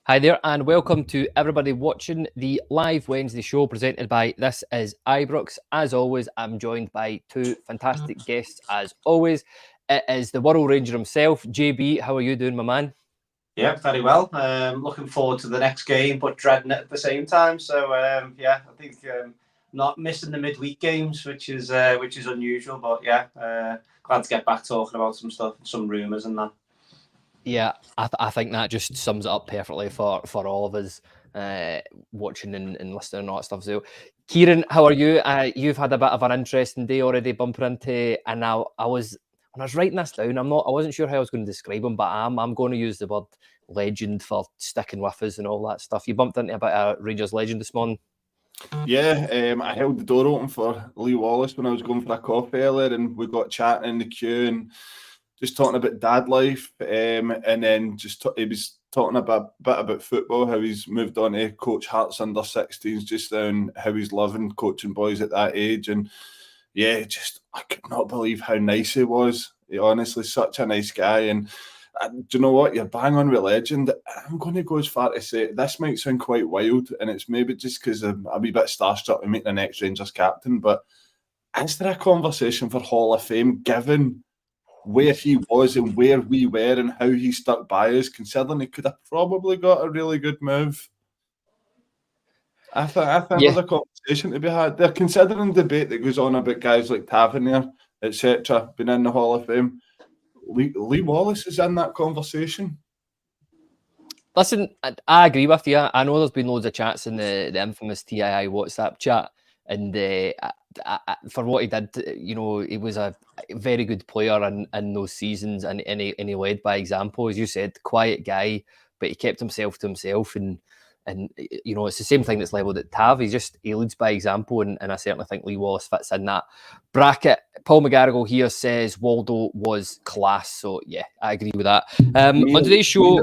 Hi there, and welcome to everybody watching the live Wednesday show presented by This Is Ibrox. As always, I'm joined by two fantastic guests. As always, it is the World Ranger himself, JB. How are you doing, my man? Yeah, very well. Looking forward to the next game, but dreading it at the same time. So I think not missing the midweek games, which is unusual. But glad to get back talking about some stuff, some rumours and that. Yeah, I think that just sums it up perfectly for all of us watching and listening and all that stuff. So, Kyran, how are you? You've had a bit of an interesting day already, bumping into, and now when I was writing this down, I wasn't sure how I was going to describe him, but I'm going to use the word legend for sticking with us and all that stuff. You bumped into a bit of Rangers legend this morning. Yeah, I held the door open for Lee Wallace when I was going for a coffee earlier, and we got chatting in the queue and just talking about dad life, and then he was talking a bit about football, how he's moved on to coach Hearts under 16s just now, and how he's loving coaching boys at that age. And yeah, I could not believe how nice he was. He honestly, such a nice guy. And do you know what? You're bang on with legend. I'm going to go as far to say this might sound quite wild, and it's maybe just because I'm a wee bit starstruck with meeting the next Rangers captain, but is there a conversation for Hall of Fame given where he was and where we were and how he stuck by us, considering he could have probably got a really good move? I think there's a conversation to be had there, considering the debate that goes on about guys like Tavernier, etc., being in the Hall of Fame. Lee Wallace is in that conversation. Listen, I agree with you. I know there's been loads of chats in the infamous TII WhatsApp chat, and for what he did, he was a very good player in those seasons, and he led by example, as you said, quiet guy, but he kept himself to himself, and it's the same thing that's levelled at Tav. He leads by example, and I certainly think Lee Wallace fits in that bracket. Paul McGarrigle here says Waldo was class, so yeah, I agree with that. On today's show,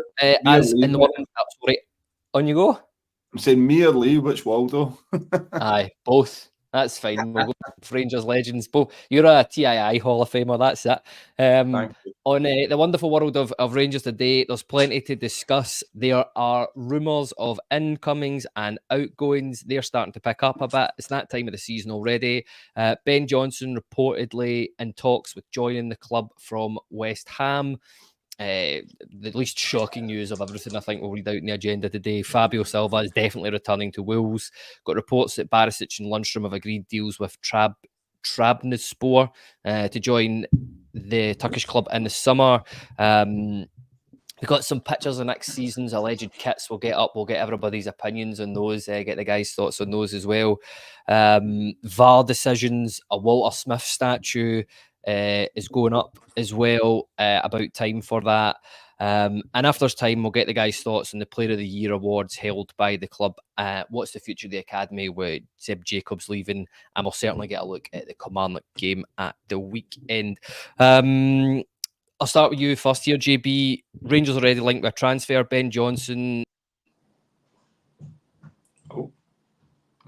on you go. I'm saying me or Lee, which Waldo? Aye, both. That's fine. We'll go for Rangers legends. Both. You're a TII Hall of Famer. That's it. On the wonderful world of Rangers today, there's plenty to discuss. There are rumours of incomings and outgoings. They're starting to pick up a bit. It's that time of the season already. Ben Johnson reportedly in talks with joining the club from West Ham. The least shocking news of everything, I think, we'll read out in the agenda today. Fabio Silva is definitely returning to Wolves. Got reports that Barisic and Lundstram have agreed deals with Trabzonspor to join the Turkish club in the summer. We've got some pictures of next season's alleged kits we'll get up. We'll get everybody's opinions on those, get the guys' thoughts on those as well. VAR decisions, a Walter Smith statue is going up as well. About time for that. And after there's time, we'll get the guys' thoughts on the Player of the Year awards held by the club. What's the future of the academy with Seb Jacobs leaving? And we'll certainly get a look at the Kilmarnock game at the weekend. I'll start with you first here, JB. Rangers already linked with a transfer. Ben Johnson.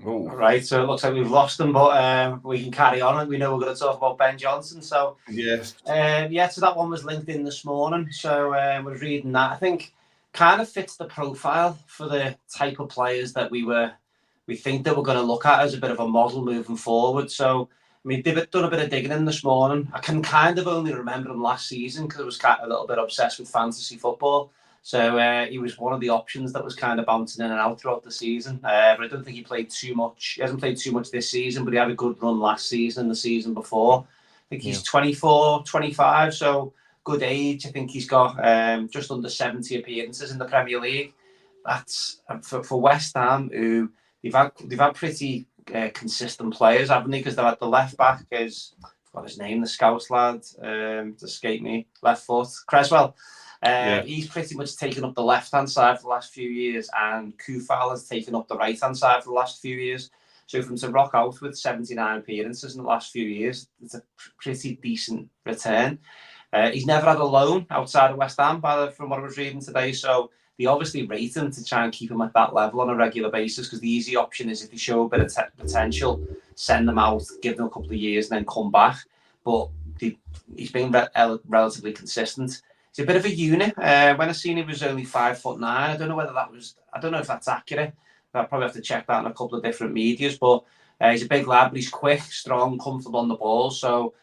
All right, so it looks like we've lost them, but we can carry on, and we know we're going to talk about Ben Johnson. So yes, so that one was linked in this morning. So we're reading that. I think kind of fits the profile for the type of players that we think that we're going to look at as a bit of a model moving forward. So I mean, they've done a bit of digging in this morning. I can kind of only remember him last season because I was kind of a little bit obsessed with fantasy football. So he was one of the options that was kind of bouncing in and out throughout the season. But I don't think he played too much. He hasn't played too much this season, but he had a good run last season and the season before. I think he's 24, 25, so good age. I think he's got just under 70 appearances in the Premier League. That's for West Ham, who they've had pretty consistent players, haven't they? Because they've had the left back is, I forgot his name, the Scouse lad, to escape me, left foot, Creswell. He's pretty much taken up the left-hand side for the last few years, and Koufal has taken up the right-hand side for the last few years. So from to rock out with 79 appearances in the last few years, it's a pretty decent return. He's never had a loan outside of West Ham, from what I was reading today. So they obviously rate him to try and keep him at that level on a regular basis, because the easy option is if they show a bit of potential, send them out, give them a couple of years, and then come back. But he's been relatively consistent. a bit of a unit. When I seen he was only 5'9", I don't know if that's accurate. I'll probably have to check that in a couple of different medias, but he's a big lad, but he's quick, strong, comfortable on the ball. So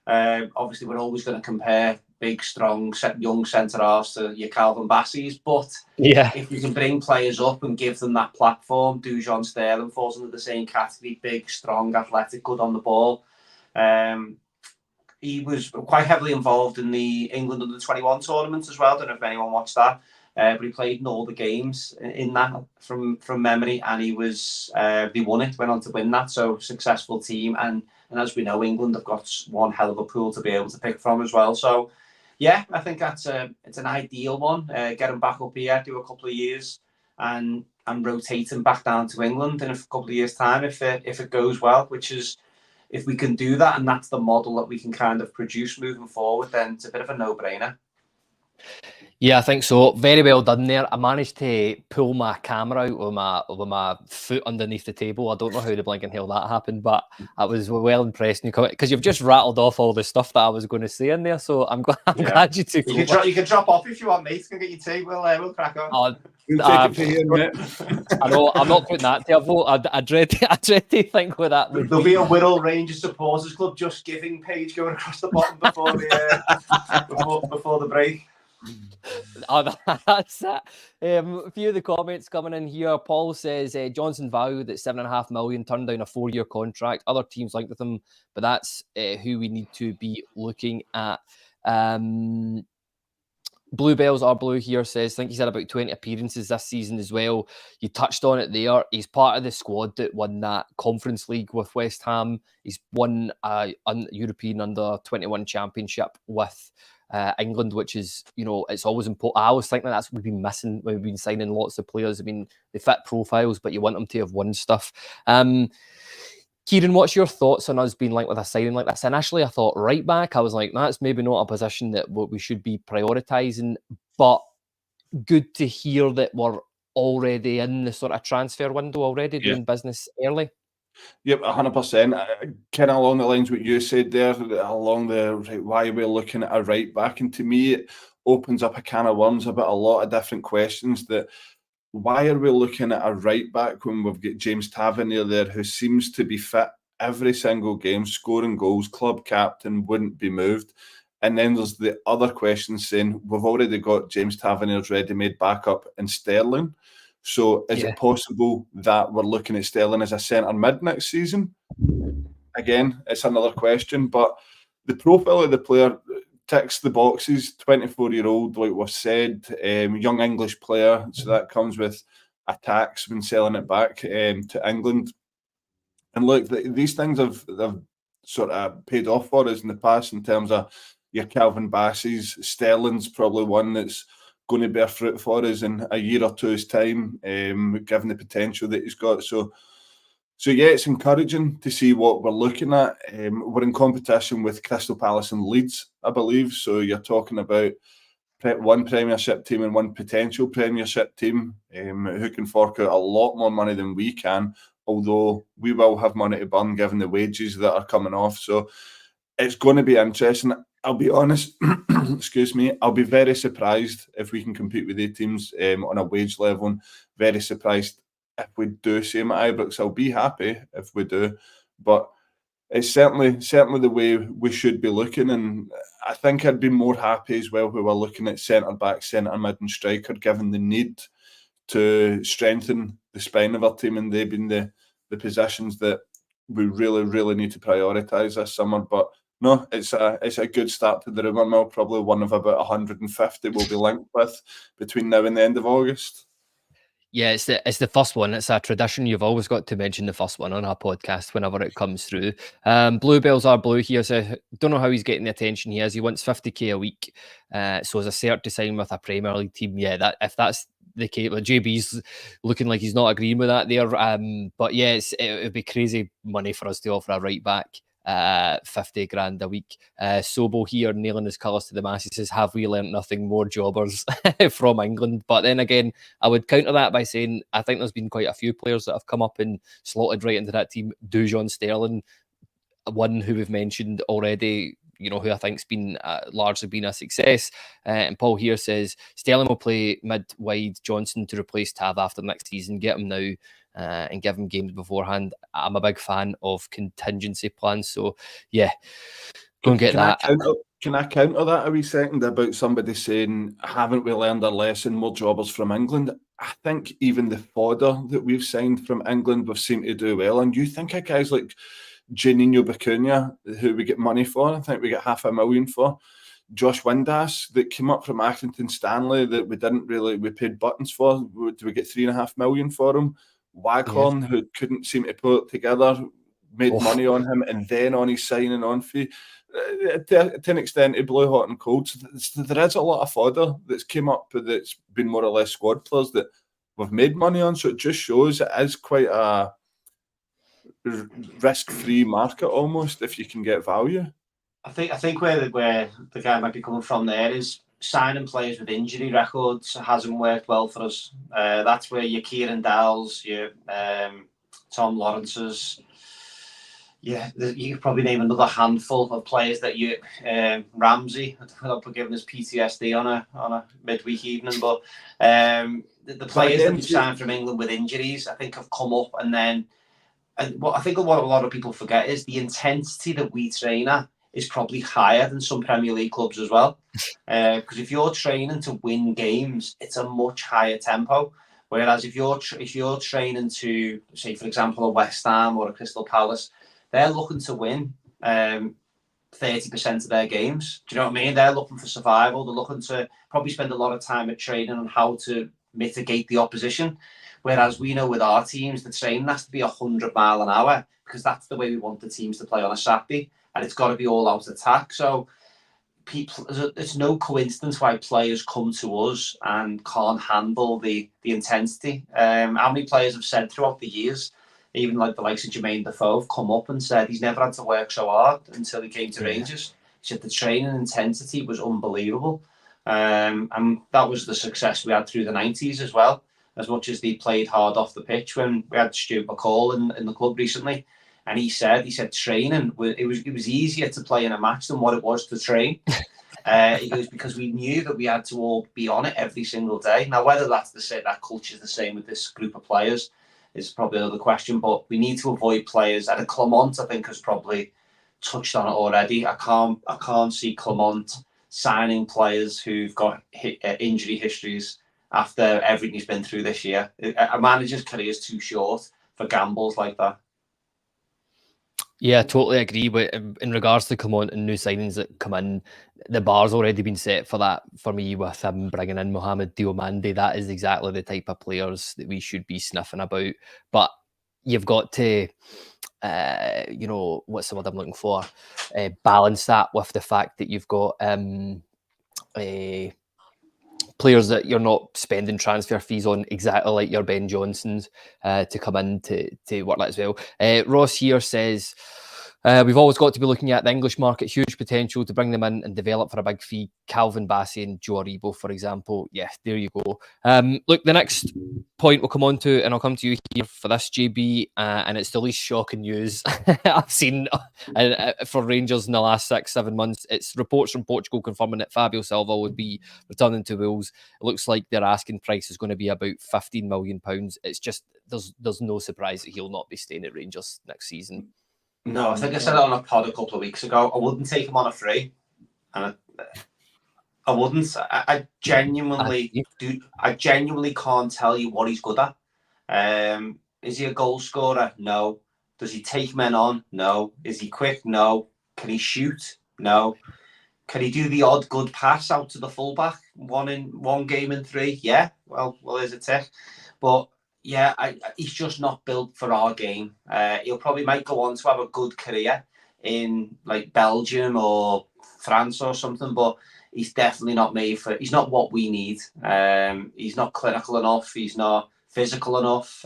obviously we're always going to compare big, strong, young centre-halves to your Calvin Bassies, but if you can bring players up and give them that platform, Dujon Sterling falls into the same category, big, strong, athletic, good on the ball. He was quite heavily involved in the England under-21 tournament as well. I don't know if anyone watched that, but he played in all the games in that from memory, and he won it, went on to win that. So successful team, and as we know, England have got one hell of a pool to be able to pick from as well. So yeah, I think it's an ideal one. Get him back up here, do a couple of years, and rotate him back down to England in a couple of years' time if it goes well, which is. If we can do that, and that's the model that we can kind of produce moving forward, then it's a bit of a no-brainer. Yeah, I think so. Very well done there. I managed to pull my camera out with my foot underneath the table. I don't know how the blinking hell that happened, but I was well impressed because you've just rattled off all the stuff that I was going to say in there. So I'm glad you took over. You can drop off if you want, mate. Can get your tea. We'll crack on. Take it to here, mate. I know. I'm not putting that to a vote. I dread to think what that would There'll be a Wirral Rangers supporters club just giving page going across the bottom before the break. Oh, that's it. A few of the comments coming in here. Paul says Johnson valued at $7.5 million, turned down a 4-year contract. Other teams linked with him, but that's who we need to be looking at. Bluebells are blue here says, I think he's had about 20 appearances this season as well. You touched on it there. He's part of the squad that won that Conference League with West Ham. He's won a European under-21 championship with England, which is, it's always important. I always think that's what we've been missing when we've been signing lots of players. I mean, they fit profiles, but you want them to have won stuff. Kieran, what's your thoughts on us being linked with a signing like this? Initially, I thought right back. I was like, that's maybe not a position that we should be prioritising, but good to hear that we're already in the sort of transfer window already, doing business early. Yep, 100%. Kind of along the lines what you said there, along why we're looking at a right back, and to me, it opens up a can of worms about a lot of different questions. That why are we looking at a right back when we've got James Tavernier there, who seems to be fit every single game, scoring goals, club captain, wouldn't be moved. And then there's the other question saying we've already got James Tavernier's ready-made backup in Sterling. So is it possible that we're looking at Sterling as a centre mid next season? Again, it's another question, but the profile of the player ticks the boxes. 24-year-old, like we've said, young English player, so that comes with a tax when selling it back to England. And look, these things have sort of paid off for us in the past in terms of your Calvin Bassies. Sterling's probably one that's going to bear fruit for us in a year or two's time, given the potential that he's got. So yeah, it's encouraging to see what we're looking at. We're in competition with Crystal Palace and Leeds, I believe. So you're talking about one Premiership team and one potential Premiership team who can fork out a lot more money than we can, although we will have money to burn given the wages that are coming off. So it's going to be interesting. I'll be honest, excuse me, I'll be very surprised if we can compete with the teams on a wage level, and very surprised if we do see him at Ibrox. I'll be happy if we do, but it's certainly the way we should be looking, and I think I'd be more happy as well if we were looking at centre-back, centre-mid and striker, given the need to strengthen the spine of our team, and they've been the positions that we really, really need to prioritise this summer. But no, it's a good start to the rumour mill. Probably one of about 150 we'll be linked with between now and the end of August. Yeah, it's the first one. It's a tradition. You've always got to mention the first one on our podcast whenever it comes through. Bluebells are blue here. So don't know how he's getting the attention he is. He wants 50k a week. So as a cert to sign with a Premier League team, yeah, if that's the case, well, JB's looking like he's not agreeing with that there. But yeah, it would be crazy money for us to offer a right back. 50 grand a week. Sobo here nailing his colours to the mast. He says, have we learnt nothing, more jobbers from England? But then again, I would counter that by saying I think there's been quite a few players that have come up and slotted right into that team. Dujon Sterling, one who we've mentioned already, who I think's been largely been a success. And Paul here says Sterling will play mid-wide, Johnson to replace Tav after next season. Get him now and give him games beforehand. I'm a big fan of contingency plans, so yeah, go and get that. Can I counter that a wee second about somebody saying, haven't we learned our lesson, more jobbers from England? I think even the fodder that we've signed from England, we've seemed to do well. And you think of guys like Juninho Bacuna, who we get money for, I think we get $500,000 for. Josh Windass, that came up from Accrington Stanley, that we paid buttons for. Do we get $3.5 million for him? Waghorn, who couldn't seem to put it together, made money on him, and then on his signing on fee. To an extent, he blew hot and cold. So there is a lot of fodder that's came up that's been more or less squad players that we've made money on. So it just shows it is quite a risk-free market almost if you can get value. I think where the guy might be coming from there is signing players with injury records hasn't worked well for us. That's where your Kieran Dowells, your Tom Lawrence's. Yeah, you could probably name another handful of players that you Ramsey, without forgiving his PTSD on a midweek evening, but the players that we've signed from England with injuries, I think, have come up, and what I think a lot of people forget is the intensity that we train at is probably higher than some Premier League clubs as well. Because if you're training to win games, it's a much higher tempo. Whereas if you're training to, say, for example, a West Ham or a Crystal Palace, they're looking to win 30% of their games. Do you know what I mean? They're looking for survival. They're looking to probably spend a lot of time at training on how to mitigate the opposition. Whereas we know with our teams, the training has to be 100 mile an hour because that's the way we want the teams to play on a Saturday. And it's got to be all out attack. So it's no coincidence why players come to us and can't handle the intensity. How many players have said throughout the years, even like the likes of Jermaine Defoe, have come up and said he's never had to work so hard until he came to Rangers. He said the training intensity was unbelievable. And that was the success we had through the 90s as well, as much as they played hard off the pitch. When we had Stuart McCall in the club recently, and he said training, it was easier to play in a match than what it was to train. He goes, because we knew that we had to all be on it every single day. Now, whether that's to say that culture is the same with this group of players is probably another question, but we need to avoid players. And Clement, I think, has probably touched on it already. I can't see Clement signing players who've got injury histories after everything he's been through this year. A manager's career is too short for gambles like that. Yeah, I totally agree. But in regards to Clement and new signings that come in, the bar's already been set for that for me with him bringing in Mohamed Diomande. That is exactly the type of players that we should be sniffing about. But you've got to, what's the word I'm looking for? Balance that with the fact that you've got players that you're not spending transfer fees on, exactly like your Ben Johnsons, to come in to work that as well. Ross here says, we've always got to be looking at the English market, huge potential to bring them in and develop for a big fee. Calvin Bassey and Joe Aribo, for example. Yeah, there you go. Look, the next point we'll come on to, and I'll come to you here for this, JB, and it's the least shocking news I've seen for Rangers in the last 6-7 months. It's reports from Portugal confirming that Fabio Silva would be returning to Wolves. It looks like their asking price is going to be about £15 million. It's just, there's no surprise that he'll not be staying at Rangers next season. No, I think I said it on a pod a couple of weeks ago. I wouldn't take him on a free, and I wouldn't. I genuinely do. I genuinely can't tell you what he's good at. Is he a goal scorer? No. Does he take men on? No. Is he quick? No. Can he shoot? No. Can he do the odd good pass out to the fullback? One game in 3? Yeah. Well, there's a tick. But yeah, he's just not built for our game. He'll probably might go on to have a good career in like Belgium or France or something, but he's definitely not made for. He's not what we need. He's not clinical enough. He's not physical enough.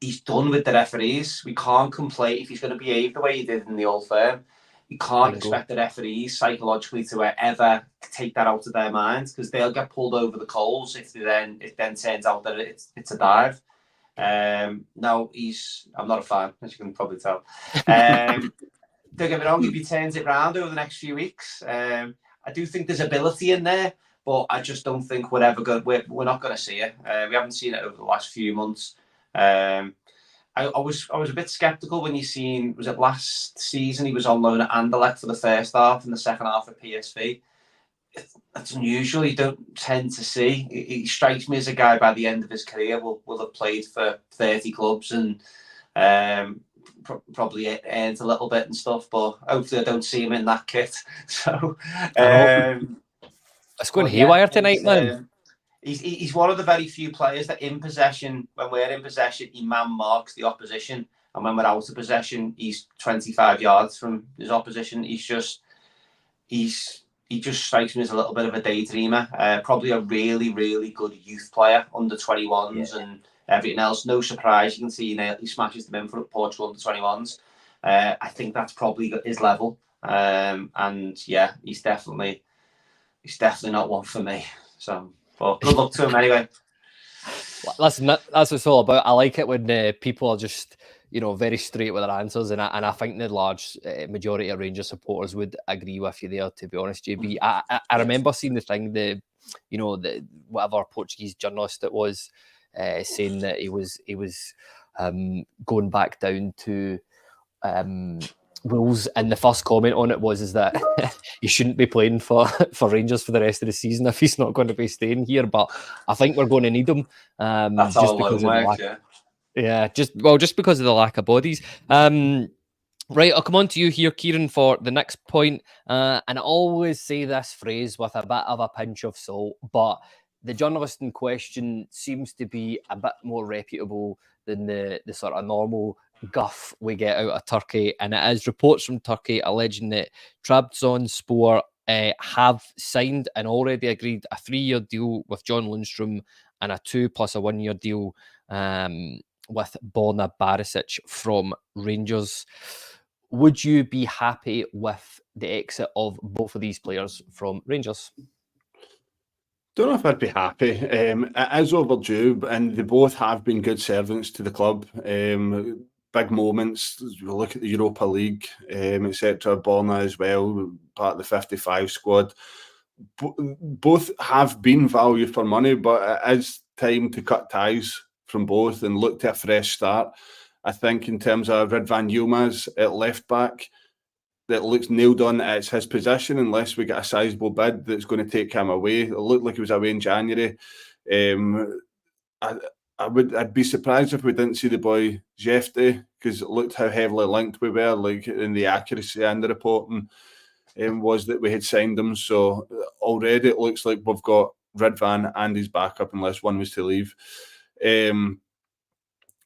He's done with the referees. We can't complain if he's going to behave the way he did in the Old Firm. You can't expect the referees psychologically to ever take that out of their minds, because they'll get pulled over the coals if it then turns out that it's a dive. No, I'm not a fan, as you can probably tell. don't get me wrong, if he turns it round over the next few weeks, I do think there's ability in there, but I just don't think we're ever good. We're not going to see it. We haven't seen it over the last few months. I was a bit sceptical when was it last season he was on loan at Anderlecht for the first half and the second half at PSV. That's unusual. You don't tend to see. He strikes me as a guy by the end of his career will have played for 30 clubs and probably earned a little bit and stuff, but hopefully I don't see him in that kit. So it's going haywire tonight, man. He's one of the very few players that in possession, when we're in possession, he man marks the opposition, and when we're out of possession, he's 25 yards from his opposition. He just strikes me as a little bit of a daydreamer. Probably a really, really good youth player, under 21s and everything else. No surprise, you can see he smashes them in for Portugal under 21s. I think that's probably his level. And yeah, he's definitely not one for me. So, but good luck to him anyway. Listen, that's what it's all about. I like it when people are just, very straight with their answers, and I think the large majority of Rangers supporters would agree with you there. To be honest, JB, I remember seeing the thing, the whatever Portuguese journalist it was saying that he was going back down to Wolves, and the first comment on it is that he shouldn't be playing for Rangers for the rest of the season if he's not going to be staying here. But I think we're going to need him. That's just all because of the lack. Yeah, just because of the lack of bodies. Right, I'll come on to you here, Kyran, for the next point. And I always say this phrase with a bit of a pinch of salt, but the journalist in question seems to be a bit more reputable than the sort of normal guff we get out of Turkey. And it is reports from Turkey alleging that Trabzonspor have signed and already agreed a 3-year deal with John Lundstram and a 2 plus a 1 year deal with Borna Barisic from Rangers. Would you be happy with the exit of both of these players from Rangers? Don't know if I'd be happy. It is overdue, and they both have been good servants to the club. Big moments. We look at the Europa League, etc. Borna as well, part of the 55 squad. Both have been value for money, but it is time to cut ties from both and look to a fresh start. I think in terms of Ridvan Yilmaz at left back, that looks nailed on that it's his position unless we get a sizable bid that's going to take him away. It looked like he was away in January. I'd be surprised if we didn't see the boy Jefte, because it looked how heavily linked we were, like in the accuracy and the reporting was that we had signed him. So already it looks like we've got Ridvan and his backup unless one was to leave.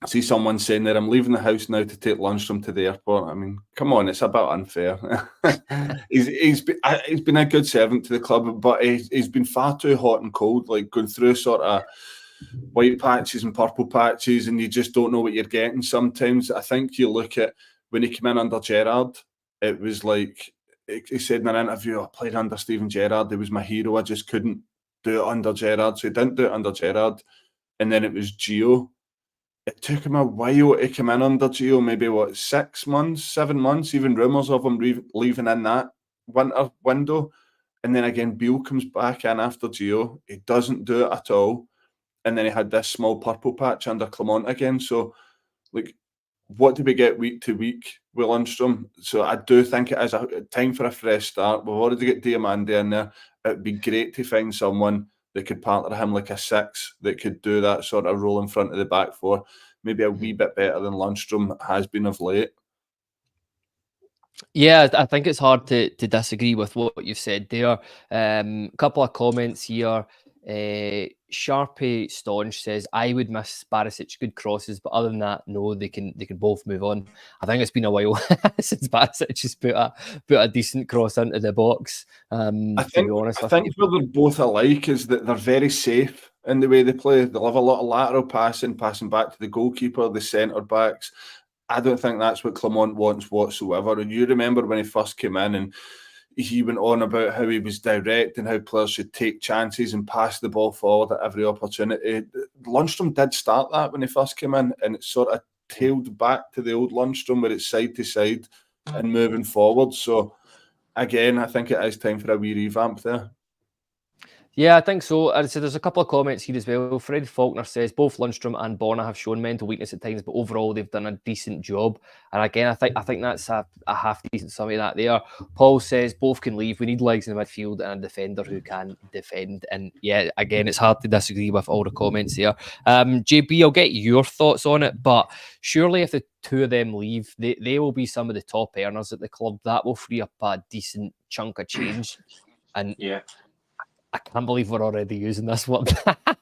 I see someone saying that I'm leaving the house now to take Lundstram to the airport. I mean, come on, it's a bit unfair. he's been a good servant to the club, but he's been far too hot and cold, like going through sort of white patches and purple patches, and you just don't know what you're getting sometimes. I think you look at when he came in under Gerrard, it was like, he said in an interview, I played under Steven Gerrard, he was my hero, I just couldn't do it under Gerrard. So he didn't do it under Gerrard. And then it was Gio. It took him a while to come in under Gio, maybe 6 months, 7 months, even rumours of him leaving in that winter window. And then again, Beale comes back in after Gio. He doesn't do it at all. And then he had this small purple patch under Clermont again. So, like, what do we get week to week with Lundstram? So I do think it is a time for a fresh start. We've already got Diamandi in there. It'd be great to find someone that could partner him like a 6, that could do that sort of role in front of the back four, maybe a wee bit better than Lundstram has been of late. Yeah, I think it's hard to disagree with what you've said there. A couple of comments here. Sharpie Staunch says, I would miss Barisic, good crosses, but other than that, no, they can both move on. I think it's been a while since Barisic has put a decent cross into the box. I think where they're both alike is that they're very safe in the way they play. They'll have a lot of lateral passing back to the goalkeeper, the centre backs. I don't think that's what Clermont wants whatsoever. And you remember when he first came in and he went on about how he was direct and how players should take chances and pass the ball forward at every opportunity. Lundstram did start that when he first came in, and it sort of tailed back to the old Lundstram where it's side to side. and moving forward. So again, I think it is time for a wee revamp there. Yeah, I think so. And so there's a couple of comments here as well. Fred Faulkner says both Lundstram and Borna have shown mental weakness at times, but overall they've done a decent job. And again, I think that's a half decent summary of that there. Paul says both can leave. We need legs in the midfield and a defender who can defend. And yeah, again, it's hard to disagree with all the comments there. JB, I'll get your thoughts on it, but surely if the two of them leave, they will be some of the top earners at the club. That will free up a decent chunk of change. And yeah, I can't believe we're already using this word,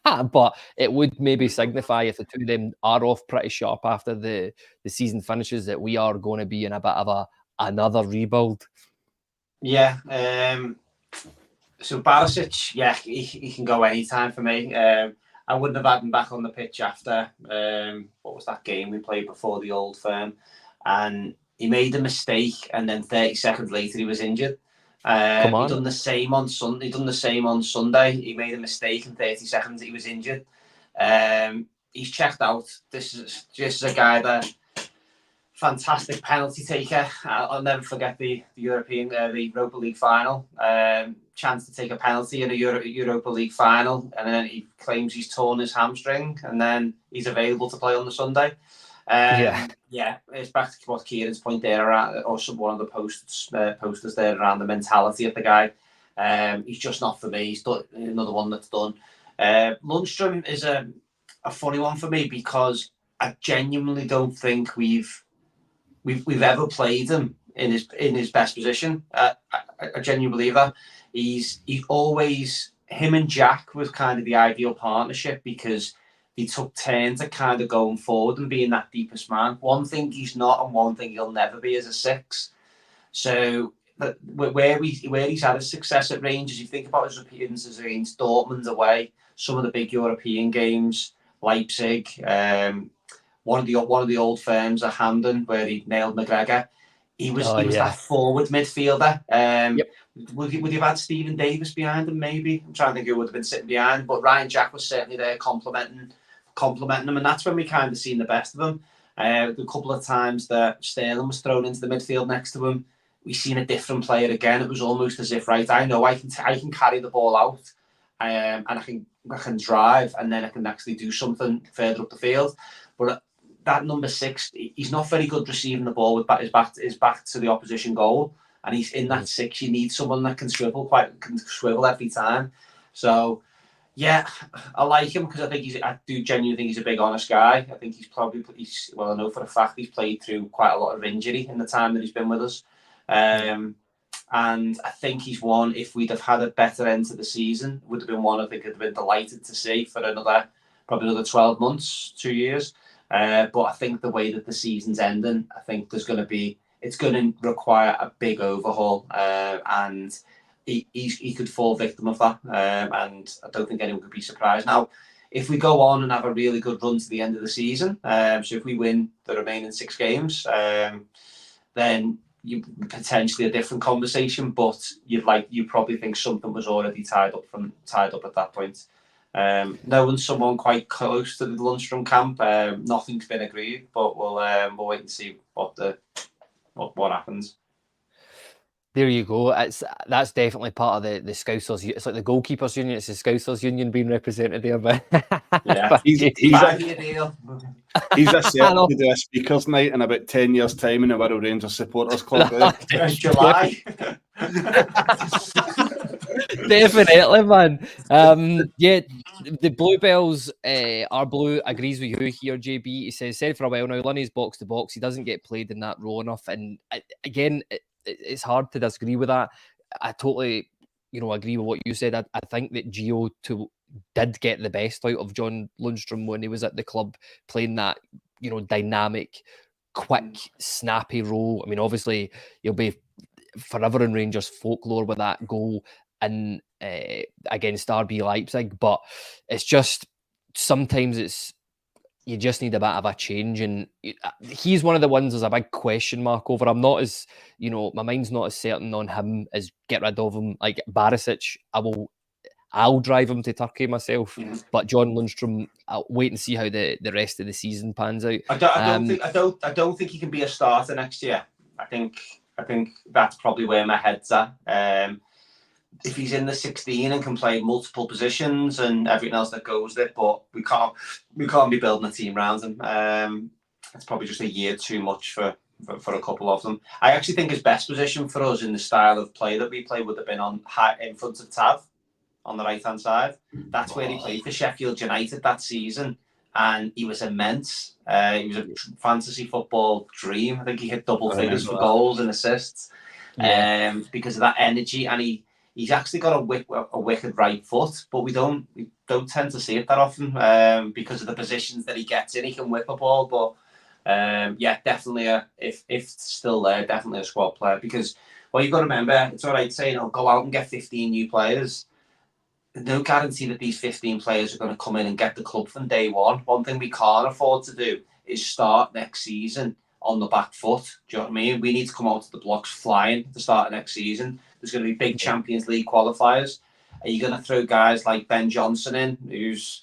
but it would maybe signify if the two of them are off pretty sharp after the season finishes that we are going to be in a bit of another rebuild. Yeah. So Barisic, yeah, he can go anytime for me. I wouldn't have had him back on the pitch after what was that game we played before the Old Firm, and he made a mistake, and then 30 seconds later he was injured. He done the same on Sunday. He made a mistake in 30 seconds. He was injured. He's checked out. This is a guy that fantastic penalty taker. I'll never forget the Europa League final. Chance to take a penalty in a Europa League final, and then he claims he's torn his hamstring, and then he's available to play on the Sunday. It's back to what Kieran's point there, or one of the posters there around the mentality of the guy. He's just not for me. He's another one that's done. Lundstram is a funny one for me because I genuinely don't think we've ever played him in his best position. I genuinely believe that. He's always, him and Jack was kind of the ideal partnership because he took turns at kind of going forward and being that deepest man. One thing he's not, and one thing he'll never be, is a six. So where he's had his success at Rangers, you think about his appearances against Dortmund away, some of the big European games, Leipzig, one of the old firms at Hampden where he nailed McGregor. He was that forward midfielder. Would you have had Stephen Davis behind him? Maybe I'm trying to think who would have been sitting behind, but Ryan Jack was certainly there complimenting him, and that's when we kind of seen the best of him. The couple of times that Sterling was thrown into the midfield next to him, we seen a different player again. It was almost as if, right, I know I can carry the ball out, and I can drive, and then I can actually do something further up the field. But that number 6, he's not very good receiving the ball with his back to the opposition goal, and he's in that 6. You need someone that can swivel every time. So yeah, I like him because I do genuinely think he's a big honest guy. I think I know for a fact he's played through quite a lot of injury in the time that he's been with us. And I think he's one, if we'd have had a better end to the season, would have been one I think I'd have been delighted to see for probably another 12 months, 2 years. But I think the way that the season's ending, I think it's going to require a big overhaul, and he could fall victim of that, and I don't think anyone could be surprised. Now, if we go on and have a really good run to the end of the season, so if we win the remaining 6 games, then you potentially a different conversation. But you probably think something was already tied up at that point. Knowing someone quite close to the Lundstram camp, nothing's been agreed, but we'll wait and see what happens. There you go. That's definitely part of the Scousers. It's like the goalkeepers union. It's the Scousers union being represented there. But yeah, he's a set to do a speakers night in about 10 years' time in the Wirral Rangers supporters club. July. Definitely, man. Yeah, the Bluebells are blue. Agrees with you here, JB. He said for a while now, Lunny's box to box. He doesn't get played in that role enough, and again, it's hard to disagree with that. I totally, agree with what you said. I think that Gio did get the best out of John Lundstram when he was at the club, playing that, dynamic, quick, snappy role. I mean, obviously, he'll be forever in Rangers folklore with that goal and against RB Leipzig, but it's just sometimes you just need a bit of a change, and he's one of the ones there's a big question mark over. I'm not as, my mind's not as certain on him as get rid of him. Like Barisic, I'll drive him to Turkey myself, but John Lundstram, I'll wait and see how the rest of the season pans out. I don't think he can be a starter next year. I think I think that's probably where my head's at. If he's in the 16 and can play multiple positions and everything else that goes with it, but we can't be building a team around him. It's probably just a year too much for a couple of them. I actually think his best position for us in the style of play that we play would have been on in front of Tav on the right-hand side. That's where he played for Sheffield United that season, and he was immense. He was a fantasy football dream. I think he hit double figures for goals and assists because of that energy, and he's actually got a wicked right foot, but we don't tend to see it that often because of the positions that he gets in. He can whip a ball, but definitely if still there, definitely a squad player. Because what you've got to remember, it's all right saying, go out and get 15 new players. There's no guarantee that these 15 players are going to come in and get the club from day one. One thing we can't afford to do is start next season on the back foot. Do you know what I mean? We need to come out of the blocks flying at the start of next season. There's going to be big Champions League qualifiers. Are you going to throw guys like Ben Johnson in, who's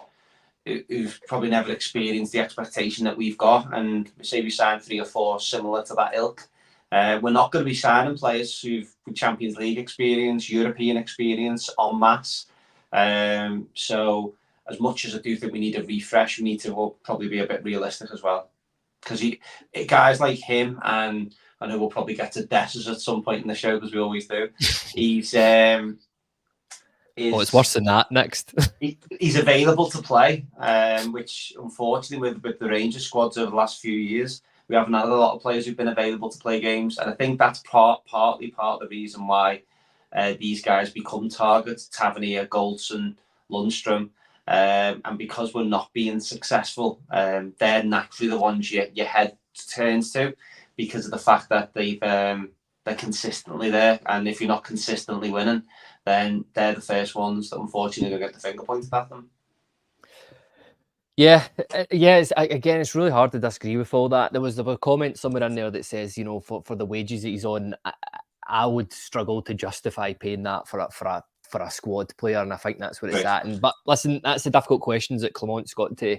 probably never experienced the expectation that we've got, and say we sign 3 or 4 similar to that ilk? We're not going to be signing players who've Champions League experience, European experience en masse. So as much as I do think we need a refresh, we need to probably be a bit realistic as well. Because guys like him, and I know we'll probably get to Dessers at some point in the show because we always do. He's it's worse than that next. He's available to play, which unfortunately with the Rangers squads over the last few years, we haven't had a lot of players who've been available to play games, and I think that's partly part of the reason why these guys become targets: Tavernier, Goldson, Lundstram, and because we're not being successful, they're naturally the ones your head turns to because of the fact that they're consistently there, and if you're not consistently winning, then they're the first ones that unfortunately will get the finger pointed at them. Yeah. It's really hard to disagree with all that. There was a comment somewhere in there that says, for the wages that he's on, I would struggle to justify paying that for a squad player, and I think that's where it's at. But listen, that's the difficult questions that Clement's got to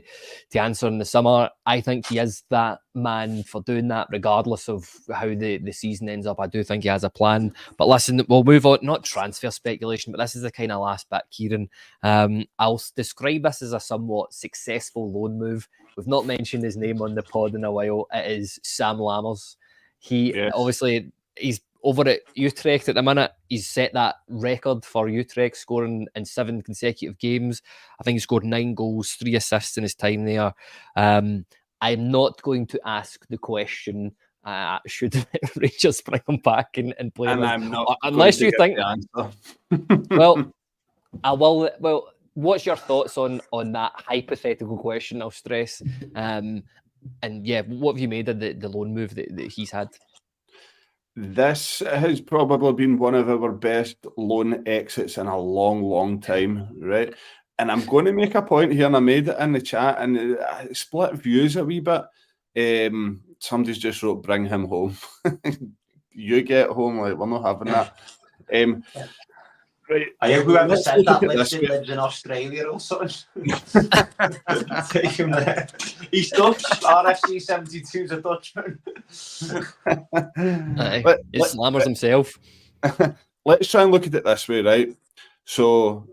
answer in the summer. I think he is that man for doing that, regardless of how the season ends up. I do think he has a plan. But listen, we'll move on. Not transfer speculation, but this is the kind of last bit, Kieran. I'll describe this as a somewhat successful loan move. We've not mentioned his name on the pod in a while. It is Sam Lammers. Obviously, he's over at Utrecht at the minute. He's set that record for Utrecht, scoring in 7 consecutive games. I think he scored 9 goals, 3 assists in his time there. I'm not going to ask the question, should Rangers bring him back and play him? I'm not unless you think the answer. Well, I will. Well, what's your thoughts on that hypothetical question? I'll stress. And what have you made of the loan move that he's had? This has probably been one of our best loan exits in a long, long time, right? And I'm going to make a point here, and I made it in the chat, and split views a wee bit. Somebody's just wrote, bring him home. You get home, like, we're not having that. Right. I hope whoever said that lives in Australia or something. Take him there. He's Dutch. RFC 72 is a Dutchman. It's Lammers himself. Let's try and look at it this way, right? So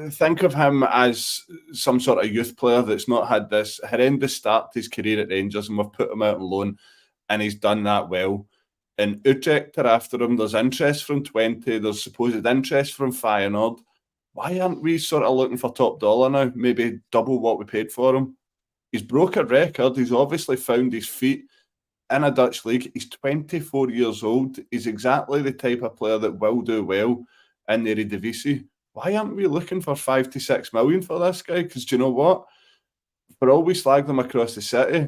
think of him as some sort of youth player that's not had this horrendous start to his career at Rangers, and we've put him out on loan, and he's done that well. And Utrecht are after him. There's interest from 20. There's supposed interest from Feyenoord. Why aren't we sort of looking for top dollar now? Maybe double what we paid for him. He's broke a record. He's obviously found his feet in a Dutch league. He's 24 years old. He's exactly the type of player that will do well in the Eredivisie. Why aren't we looking for 5 to 6 million for this guy? Because do you know what? For all we slag them across the city,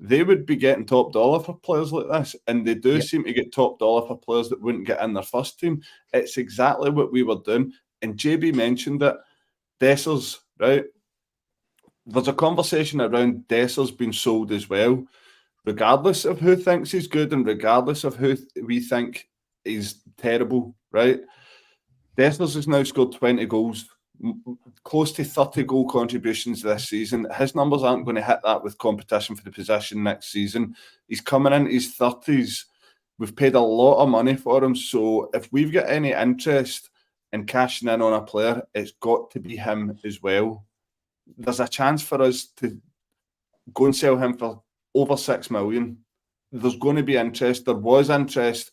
they would be getting top dollar for players like this, and they do seem to get top dollar for players that wouldn't get in their first team. It's exactly what we were doing, and JB mentioned it. Dessers, right? There's a conversation around Dessers being sold as well, regardless of who thinks he's good and regardless of who we think is terrible, right? Dessers has now scored 20 goals, close to 30 goal contributions this season. His numbers aren't going to hit that with competition for the position next season. He's coming in his 30s We've paid a lot of money for him, so if we've got any interest in cashing in on a player, it's got to be him as well. There's a chance for us to go and sell him for over 6 million. There's going to be interest. There was interest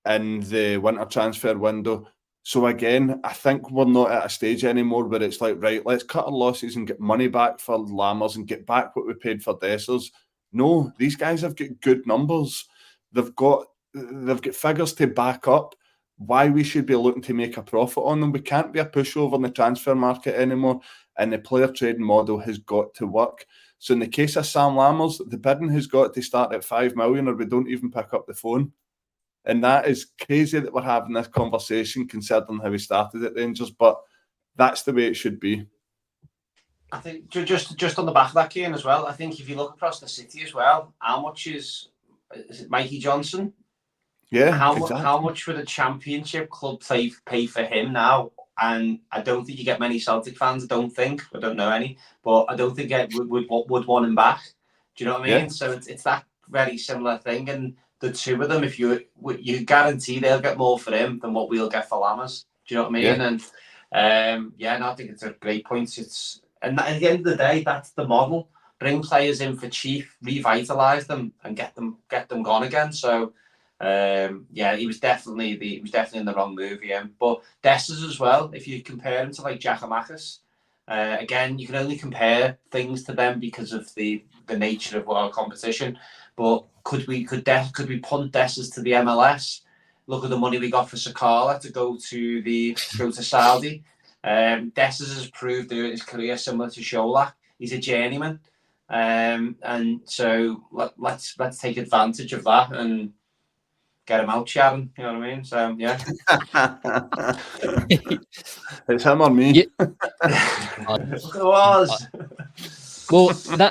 in the winter transfer window. So again, I think we're not at a stage anymore where it's like, right, let's cut our losses and get money back for Lammers and get back what we paid for Dessers. No, these guys have got good numbers. They've got figures to back up why we should be looking to make a profit on them. We can't be a pushover in the transfer market anymore, and the player trading model has got to work. So in the case of Sam Lammers, the bidding has got to start at 5 million or we don't even pick up the phone. And that is crazy that we're having this conversation considering how we started at Rangers, but that's the way it should be. I think just on the back of that, Kyran, as well, I think if you look across the city as well, how much is it Mikey Johnson? Yeah, how much would a Championship club pay for him now? And I don't think you get many Celtic fans. I don't know any, but I don't think would want him back. Do you know what I mean? Yeah. So it's that very similar thing. And the two of them, if you guarantee they'll get more for him than what we'll get for Lammers. Do you know what I mean? Yeah. And I think it's a great point. And at the end of the day, that's the model. Bring players in for cheap, revitalise them, and get them gone again. So. He was definitely in the wrong move. Yeah, but Dessers as well. If you compare him to like Giakoumakis, again, you can only compare things to them because of the nature of our competition. But could we punt Dessers to the MLS? Look at the money we got for Sakala to go to Saudi. Dessers has proved throughout his career similar to Sholak. He's a journeyman, and so let's take advantage of that and get him out, Sharon. You know what I mean? So yeah, it's him or me. Yeah. It was. Well,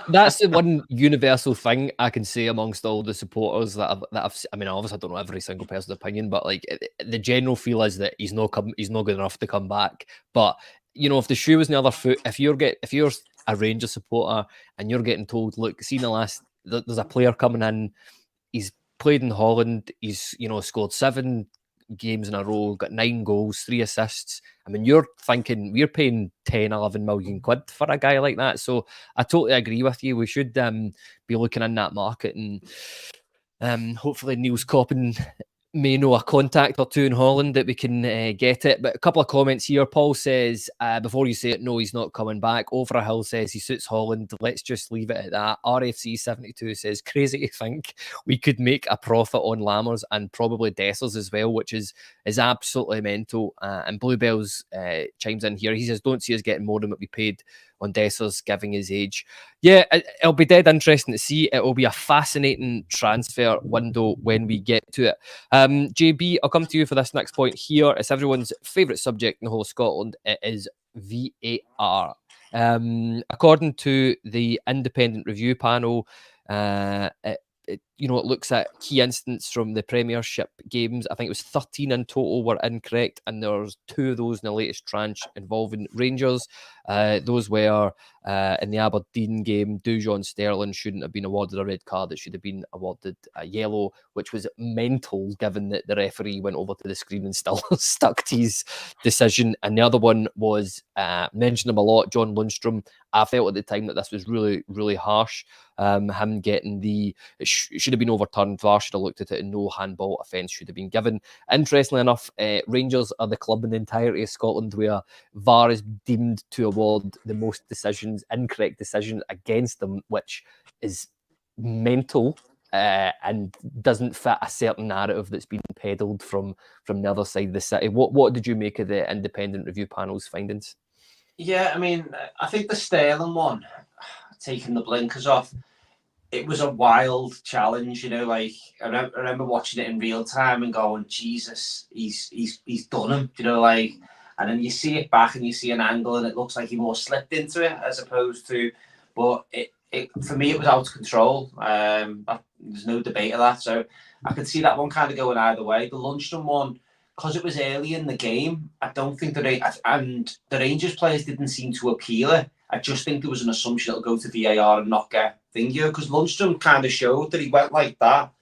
that's the one universal thing I can say amongst all the supporters that I've. I mean, obviously I don't know every single person's opinion, but like the general feel is that he's not good enough to come back. But you know, if the shoe was in the other foot, if you're a Rangers supporter and you're getting told, look, see in the last, there's a player coming in, he's played in Holland, he's scored 7 games in a row, got 9 goals, 3 assists. I mean, you're thinking we're paying 10, 11 million quid for a guy like that. So I totally agree with you. We should be looking in that market, and hopefully Niels Coppen may know a contact or two in Holland that we can get it. But a couple of comments here. Paul says, before you say it, no, he's not coming back. Over a Hill says he suits Holland. Let's just leave it at that. RFC 72 says, crazy to think we could make a profit on Lammers and probably Dessers as well, which is absolutely mental. And Bluebells chimes in here. He says, don't see us getting more than what we paid on Dessers, giving his age. Yeah, it'll be dead interesting to see. It will be a fascinating transfer window when we get to it. JB, I'll come to you for this next point here. It's everyone's favourite subject in the whole of Scotland. It is VAR. According to the independent review panel, it looks at key incidents from the Premiership games. I think it was 13 in total were incorrect, and there's 2 of those in the latest tranche involving Rangers. Those were in the Aberdeen game, Dujon Sterling shouldn't have been awarded a red card. It should have been awarded a yellow, which was mental given that the referee went over to the screen and still stuck to his decision. And the other one was, mentioned him a lot, John Lundstram. I felt at the time that this was really, really harsh. Him getting it should have been overturned. VAR should have looked at it and no handball offence should have been given. Interestingly enough, Rangers are the club in the entirety of Scotland where VAR is deemed to award the most incorrect decisions against them, which is mental and doesn't fit a certain narrative that's been peddled from the other side of the city. What did you make of the independent review panel's findings? Yeah, I mean, I think the Sterling one, taking the blinkers off, it was a wild challenge, like I remember watching it in real time and going, Jesus, he's done him, and then you see it back and you see an angle and it looks like he more slipped into it as opposed to, but it for me it was out of control. There's no debate of that, so I could see that one kind of going either way. The Lundstram one, because it was early in the game, I don't think the Rangers players didn't seem to appeal it. I just think there was an assumption it'll go to VAR and not get thingier, because Lundstram kind of showed that he went like that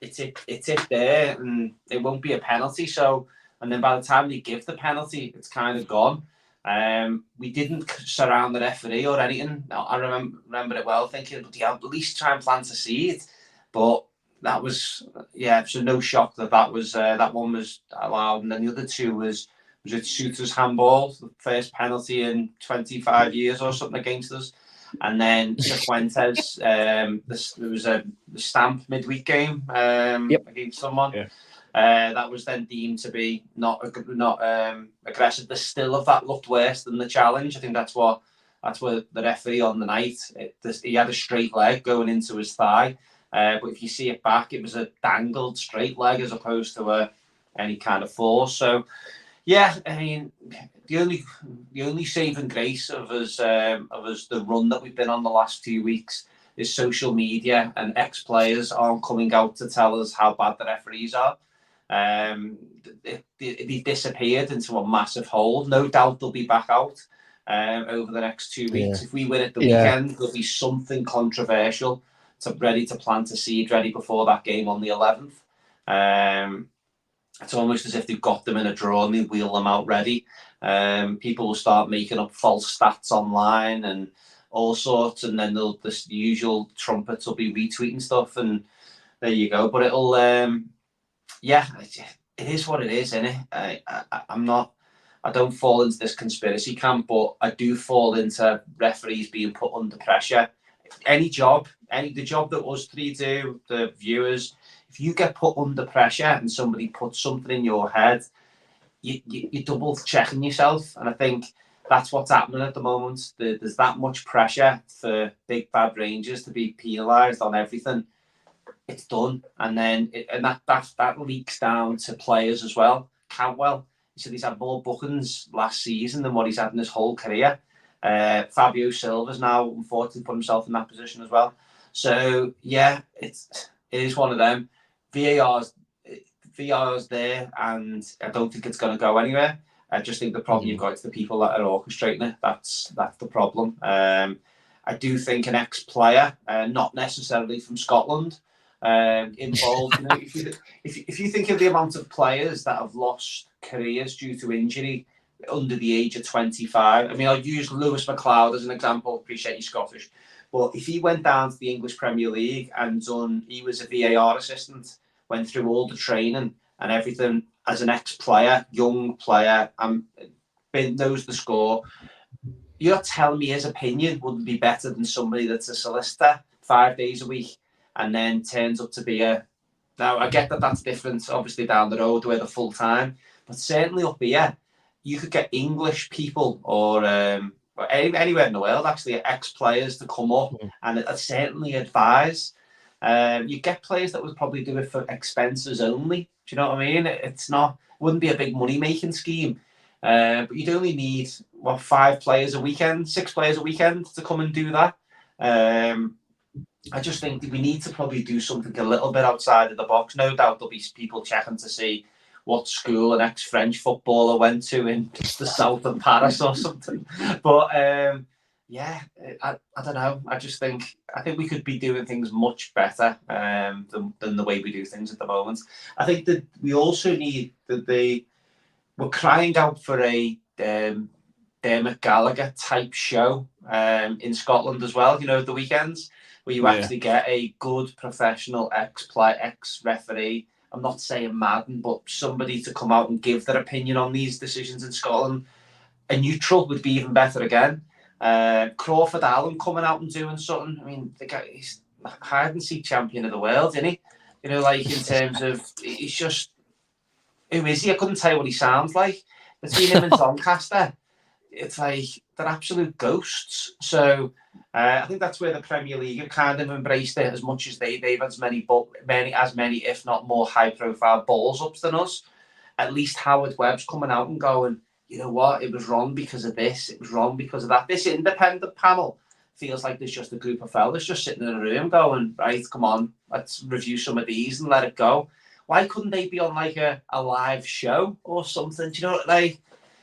it's it there, and it won't be a penalty. So, and then by the time they give the penalty, it's kind of gone. We didn't surround the referee or anything. I remember it well, thinking, but yeah, at least try and plant a seed. But that was, so no shock that was that one was allowed, and then the other two was it Shooter's handball, the first penalty in 25 years or something against us, and then Cifuentes, there was a stamp midweek game against someone. Yeah. That was then deemed to be not aggressive. The still of that looked worse than the challenge. I think that's where the referee on the night, he had a straight leg going into his thigh. But if you see it back, it was a dangled straight leg as opposed to any kind of force. So, yeah, I mean, the only saving grace of us the run that we've been on the last few weeks is social media, and ex-players aren't coming out to tell us how bad the referees are. They disappeared into a massive hole. No doubt they'll be back out over the next 2 weeks. If we win at the weekend, there'll be something controversial ready to plant a seed ready before that game on the 11th. It's almost as if they've got them in a draw and they wheel them out ready. People will start making up false stats online and all sorts, and then the usual trumpets will be retweeting stuff, and there you go. But it'll, it is what it is, isn't it? I don't fall into this conspiracy camp, but I do fall into referees being put under pressure. The job that us three do, the viewers, if you get put under pressure and somebody puts something in your head, you're double checking yourself. And I think that's what's happening at the moment. There's that much pressure for big bad Rangers to be penalised on everything. It's done, and then that leaks down to players as well. Cantwell, he said he's had more bookings last season than what he's had in his whole career. Fabio Silva's now unfortunately put himself in that position as well. So yeah, it is one of them. VAR's there, and I don't think it's going to go anywhere. I just think the problem you've got is the people that are orchestrating it. That's the problem. I do think an ex-player, not necessarily from Scotland, involved. You know, if you think of the amount of players that have lost careers due to injury under the age of 25, I mean, I'll use Lewis McLeod as an example. Appreciate he's Scottish, but if he went down to the English Premier League and he was a VAR assistant, went through all the training and everything as an ex-player, young player, and knows the score. You're telling me his opinion wouldn't be better than somebody that's a solicitor 5 days a week and then turns up to be Now, I get that that's different, obviously, down the road where they're full-time, but certainly up here, you could get English people or anywhere in the world, actually, ex-players to come up and certainly advise. You get players that would probably do it for expenses only. Do you know what I mean? Wouldn't be a big money-making scheme. But you'd only need 5 players a weekend, 6 players a weekend to come and do that. I just think that we need to probably do something a little bit outside of the box. No doubt there'll be people checking to see what school an ex-French footballer went to in the south of Paris or something. But I don't know. I think we could be doing things much better than the way we do things at the moment. I think that we also need we're crying out for a Dermot Gallagher type show in Scotland as well, you know, the weekends, where you actually get a good professional ex-referee. I'm not saying Madden, but somebody to come out and give their opinion on these decisions in Scotland. A neutral would be even better again. Crawford Allen coming out and doing something. I mean, the guy, he's hide and seek champion of the world, isn't he? You know, like in terms of, he's just, who is he? I couldn't tell you what he sounds like. Between him and Doncaster, it's like they're absolute ghosts. So I think that's where the Premier League have kind of embraced it as much as they've had as many, if not more, high-profile balls ups than us. At least Howard Webb's coming out and going, you know what, it was wrong because of this, it was wrong because of that. This independent panel feels like there's just a group of fellas just sitting in a room going, right, come on, let's review some of these and let it go. Why couldn't they be on like a live show or something? Do you know, like,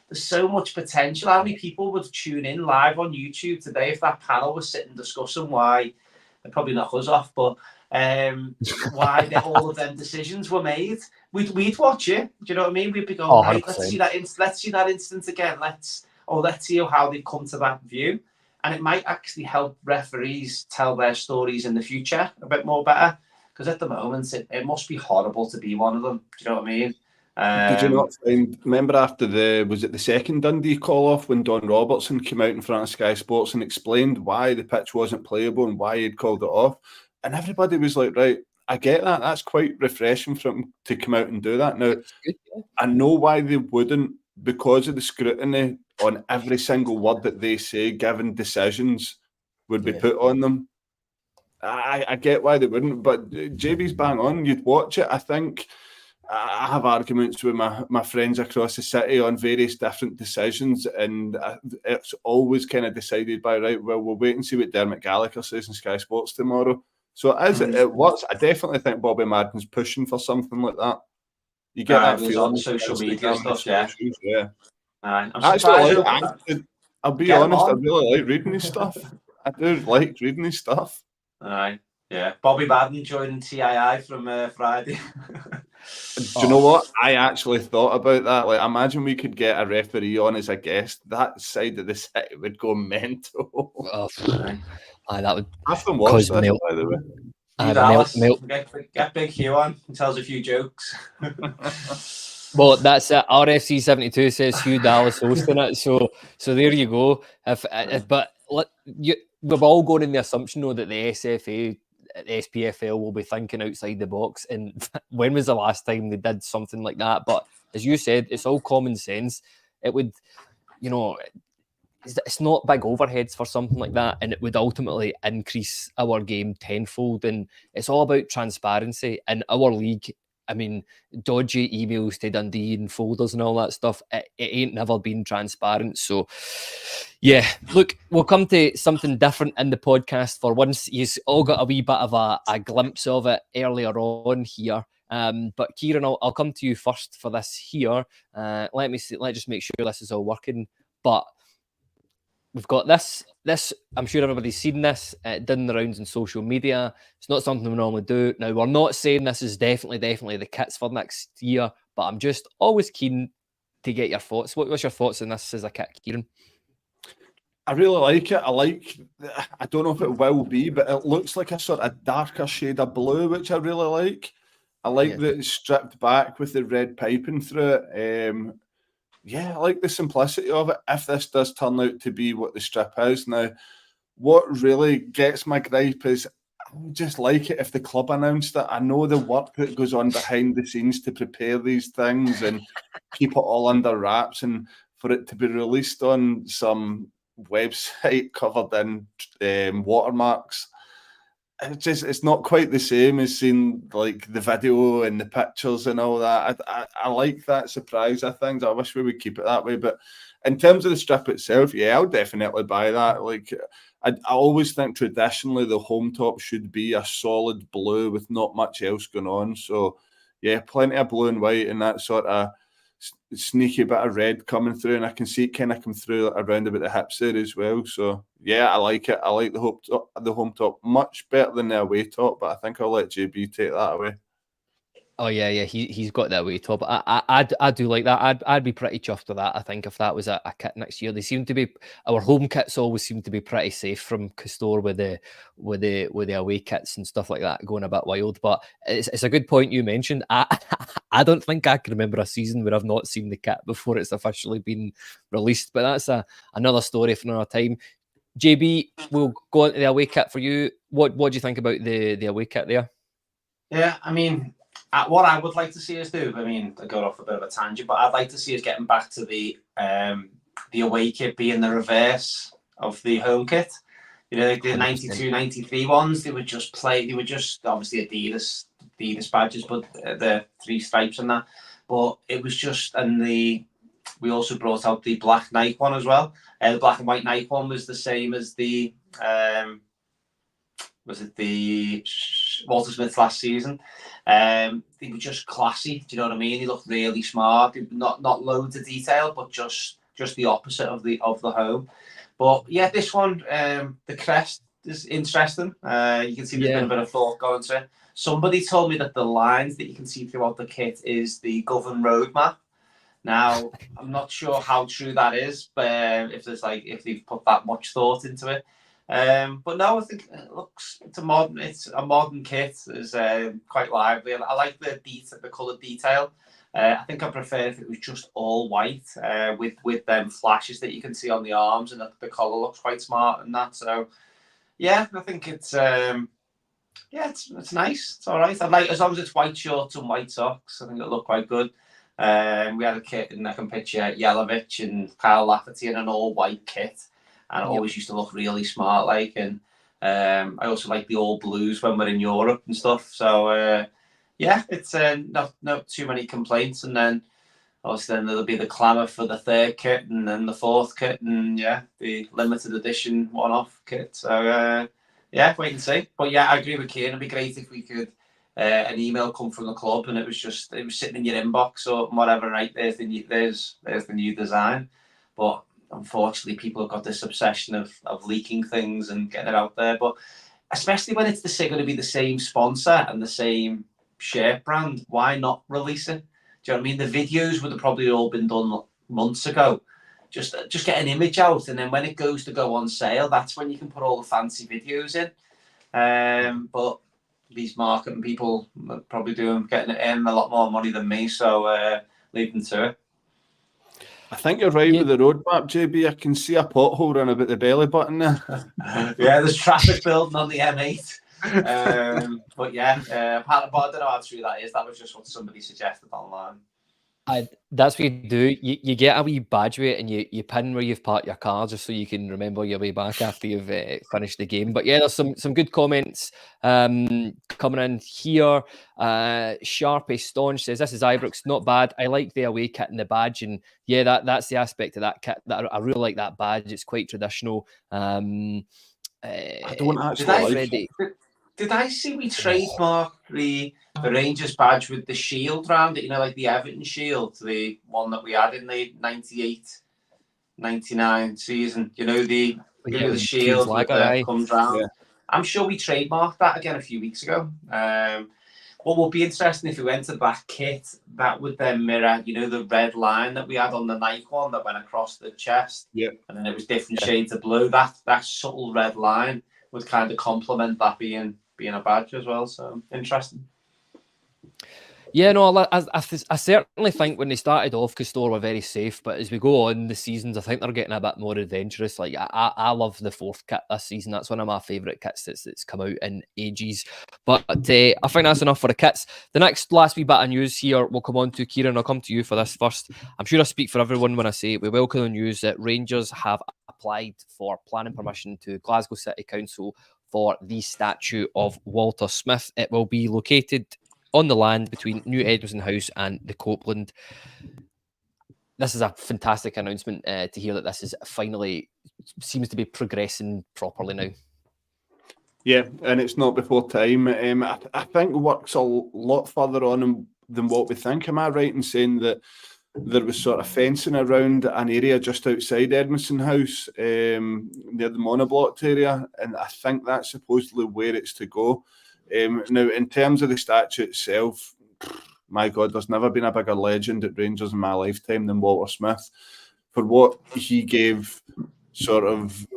there's so much potential. How many people would tune in live on YouTube today if that panel was sitting discussing why, they'd probably knock us off, but why all of them decisions were made. We'd watch it. Do you know what I mean? We'd be going, Oh, right, 100%. let's see that instance again. Let's see how they come to that view. And it might actually help referees tell their stories in the future a bit more better. Because at the moment, it must be horrible to be one of them. Do you know what I mean? Did you not find, remember after was it the second Dundee call-off when Don Robertson came out in front of Sky Sports and explained why the pitch wasn't playable and why he'd called it off? And everybody was like, right, I get that. That's quite refreshing for him to come out and do that. Now, Good, yeah. I know why they wouldn't, because of the scrutiny on every single word that they say, given decisions would be put on them. I get why they wouldn't, but JB's bang on. You'd watch it. I think I have arguments with my friends across the city on various different decisions, and it's always kind of decided by, right, well, we'll wait and see what Dermot Gallagher says in Sky Sports tomorrow. So as it works, I definitely think Bobby Madden's pushing for something like that. You get that feeling on social media stuff, yeah. I'm surprised. I'll be honest, I really like reading his stuff. I do like reading his stuff. Yeah. Bobby Madden joining TII from Friday. Do you know what? I actually thought about that. Like, imagine we could get a referee on as a guest. That side of the city would go mental. That would have them watch that, by the way. Get Big Hugh on and tells a few jokes. Well, that's it. RFC 72 says Hugh Dallas hosting it. So there you go. We're all going in the assumption though that the SFA, the SPFL will be thinking outside the box. And when was the last time they did something like that? But as you said, it's all common sense. It would, it's not big overheads for something like that, and it would ultimately increase our game tenfold. And it's all about transparency in our league. I mean, dodgy emails to Dundee and folders and all that stuff, it ain't never been transparent. So, yeah, look, we'll come to something different in the podcast for once. You've all got a wee bit of a glimpse of it earlier on here. But Kieran, I'll come to you first for this here. Let's just make sure this is all working. But we've got this. I'm sure everybody's seen this. Done the rounds on social media. It's not something we normally do. Now, we're not saying this is definitely the kits for next year, but I'm just always keen to get your thoughts. What's your thoughts on this as a kit, Kieran? I really like it. I don't know if it will be, but it looks like a sort of darker shade of blue, which I really like. I like that it's stripped back with the red piping through it. I like the simplicity of it, if this does turn out to be what the strip is. Now, what really gets my gripe is I would just like it if the club announced it. I know the work that goes on behind the scenes to prepare these things and keep it all under wraps, and for it to be released on some website covered in watermarks. It's not quite the same as seeing like the video and the pictures and all that. I like that surprise of things. I wish we would keep it that way. But in terms of the strip itself, I'll definitely buy that. Like I always think traditionally the home top should be a solid blue with not much else going on. So plenty of blue and white and that sort of sneaky bit of red coming through, and I can see it kind of come through around about the hips there as well. So I like it. I like the home top much better than the away top, but I think I'll let JB take that away. Oh yeah, he's got that away top. I do like that. I'd be pretty chuffed with that. I think if that was a kit next year, they seem to be, our home kits always seem to be pretty safe from Castore with the away kits and stuff like that going a bit wild. But it's a good point you mentioned. I don't think I can remember a season where I've not seen the kit before it's officially been released. But that's another story for another time. JB, we'll go on to the away kit for you. What do you think about the away kit there? Yeah, I mean, what I would like to see us do, I got off a bit of a tangent, but I'd like to see us getting back to the away kit being the reverse of the home kit. Like the 92, 93 ones, they would just obviously Adidas badges, but the 3 stripes and that. But it was just, we also brought out the black Nike one as well. The black and white Nike one was the same as the, was it the Walter Smith last season? They were just classy. Do you know what I mean? They looked really smart. Not loads of detail, but just the opposite of the home. But this one, the crest is interesting. You can see there's been a bit of thought going to it. Somebody told me that the lines that you can see throughout the kit is the Govan roadmap. Now, I'm not sure how true that is, but if they've put that much thought into it. But no, I think it's a modern kit. It's quite lively. I like the colour detail. I think I prefer if it was just all white with them flashes that you can see on the arms, and the colour looks quite smart and that. So yeah, I think it's it's nice. It's all right. I like, as long as it's white shorts and white socks. I think it'll look quite good. We had a kit, and I can picture Jelavic and Kyle Lafferty in an all white kit, and it always used to look really smart. And I also like the all blues when we're in Europe and stuff. So it's not too many complaints. And then obviously then there'll be the clamour for the third kit, and then the fourth kit, and the limited edition one-off kit. So wait and see. But I agree with Kieran. It'd be great if we could an email come from the club and it was sitting in your inbox or whatever. Right, there's the new design. But unfortunately, people have got this obsession of leaking things and getting it out there. But especially when it's going to be the same sponsor and the same shirt brand, why not release it? Do you know what I mean? The videos would have probably all been done months ago. Just get an image out, and then when it goes to go on sale, that's when you can put all the fancy videos in. But these marketing people are probably getting in a lot more money than me, so leave them to it. I think you're right with the roadmap, JB. I can see a pothole run about the belly button there. There's traffic building on the M8. But I don't know how true that is. That was just what somebody suggested online. That's what you do. You get a wee badge with it, and you pin where you've parked your car, just so you can remember your way back after you've finished the game. But there's some good comments coming in here. Sharpie Staunch says, "This is Ibrox, not bad. I like the away kit and the badge." And that's the aspect of that kit that I really like. That badge, it's quite traditional. I don't actually like it. Did I see we trademark the Rangers badge with the shield round it? Like the Everton shield, the one that we had in the 98-99 season. The shield that comes round. Yeah. I'm sure we trademarked that again a few weeks ago. What would be interesting if we went to that kit, that would then mirror, the red line that we had on the Nike one that went across the chest. Yeah. And then it was different shades of blue. That subtle red line would kind of complement that being a badge as well. So interesting. Yeah, no, I certainly think when they started off, Castore were very safe, but as we go on the seasons, I think they're getting a bit more adventurous. Like I love the fourth kit this season. That's one of my favourite kits that's come out in ages. But I think that's enough for the kits. The last wee bit of news here we'll come on to. Kieran, I'll come to you for this first. I'm sure I speak for everyone when I say we welcome the news that Rangers have applied for planning permission to Glasgow City Council for the statue of Walter Smith. It will be located on the land between New Edmiston House and the Copeland. This is a fantastic announcement to hear that this is finally seems to be progressing properly now. Yeah, and it's not before time. I think work's a lot further on than what we think. Am I right in saying that there was sort of fencing around an area just outside Edmiston House, near the monoblocked area, and I think that's supposedly where it's to go. Now, in terms of the statue itself, my God, there's never been a bigger legend at Rangers in my lifetime than Walter Smith. For what he gave sort of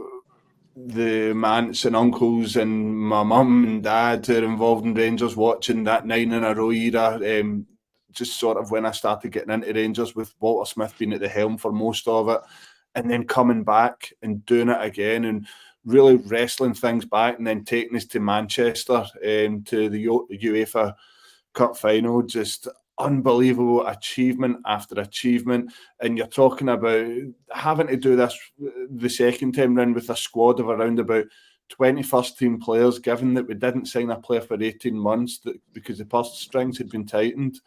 the aunts and uncles and my mum and dad who are involved in Rangers watching that 9 in a row era, just sort of when I started getting into Rangers with Walter Smith being at the helm for most of it, and then coming back and doing it again and really wrestling things back and then taking us to Manchester to the UEFA Cup final. Just unbelievable achievement after achievement. And you're talking about having to do this the second time round with a squad of around about 20 first-team players, given that we didn't sign a player for 18 months because the purse strings had been tightened.